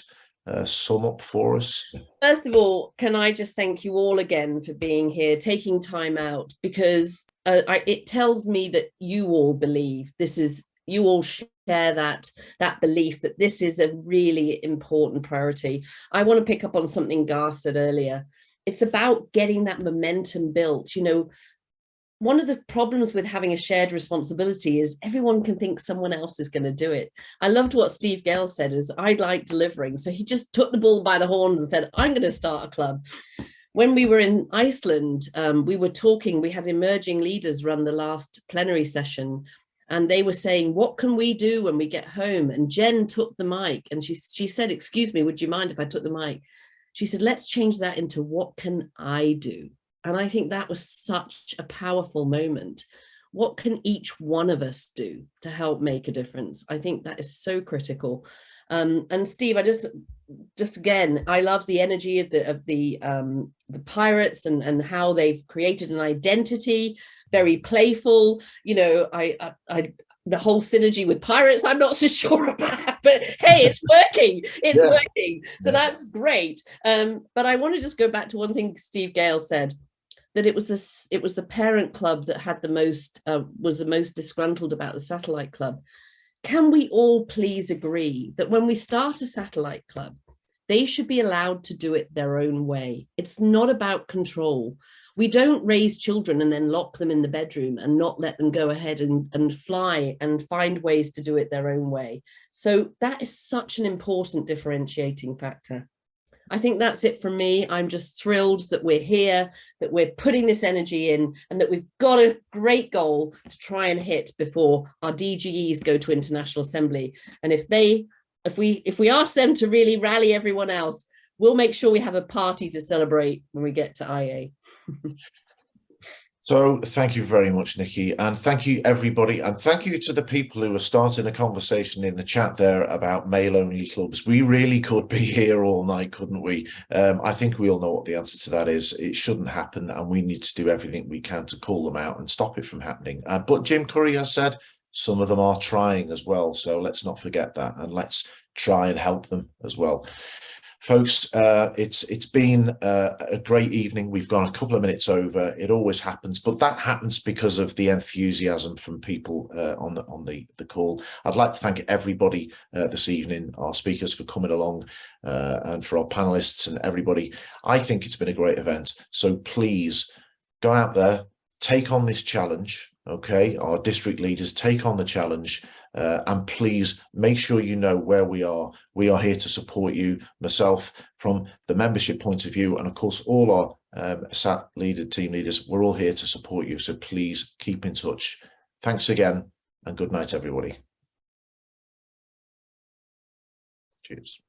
sum up for us. First of all, can I just thank you all again for being here, taking time out, because it tells me that you all believe you all share that belief that this is a really important priority. I want to pick up on something Garth said earlier. It's about getting that momentum built. One of the problems with having a shared responsibility is everyone can think someone else is going to do it. I loved what Steve Gale said, is I like delivering. So he just took the bull by the horns and said, I'm going to start a club. When we were in Iceland, we were talking, we had emerging leaders run the last plenary session, and they were saying, what can we do when we get home? And Jen took the mic and she said, excuse me, would you mind if I took the mic? She said, let's change that into what can I do? And I think that was such a powerful moment. What can each one of us do to help make a difference? I think that is so critical. And Steve, I just again, I love the energy of the pirates and how they've created an identity, very playful. the whole synergy with pirates, I'm not so sure about, but hey, it's working. It's working. So that's great. But I want to just go back to one thing Steve Gale said, that it was the parent club that had was the most disgruntled about the satellite club. Can we all please agree that when we start a satellite club, they should be allowed to do it their own way? It's not about control. We don't raise children and then lock them in the bedroom and not let them go ahead and fly and find ways to do it their own way. So that is such an important differentiating factor. I think that's it from me. I'm just thrilled that we're here, that we're putting this energy in, and that we've got a great goal to try and hit before our DGEs go to International Assembly. And if we ask them to really rally everyone else, we'll make sure we have a party to celebrate when we get to IA. So thank you very much, Nikki, and thank you everybody, and thank you to the people who are starting a conversation in the chat there about male-only clubs. We really could be here all night, couldn't we? I think we all know what the answer to that is. It shouldn't happen, and we need to do everything we can to call them out and stop it from happening. But Jim Curry has said some of them are trying as well, so let's not forget that, and let's try and help them as well. Folks, it's been a great evening. We've gone a couple of minutes over. It always happens, but that happens because of the enthusiasm from people on the call. I'd like to thank everybody this evening, our speakers for coming along, and for our panelists and everybody. I think it's been a great event. So please go out there, take on this challenge. Okay, our district leaders, take on the challenge. And please make sure you know where we are. We are here to support you, myself, from the membership point of view, and of course all our SAT team leaders. We're all here to support you, so please keep in touch. Thanks again, and good night, everybody. Cheers.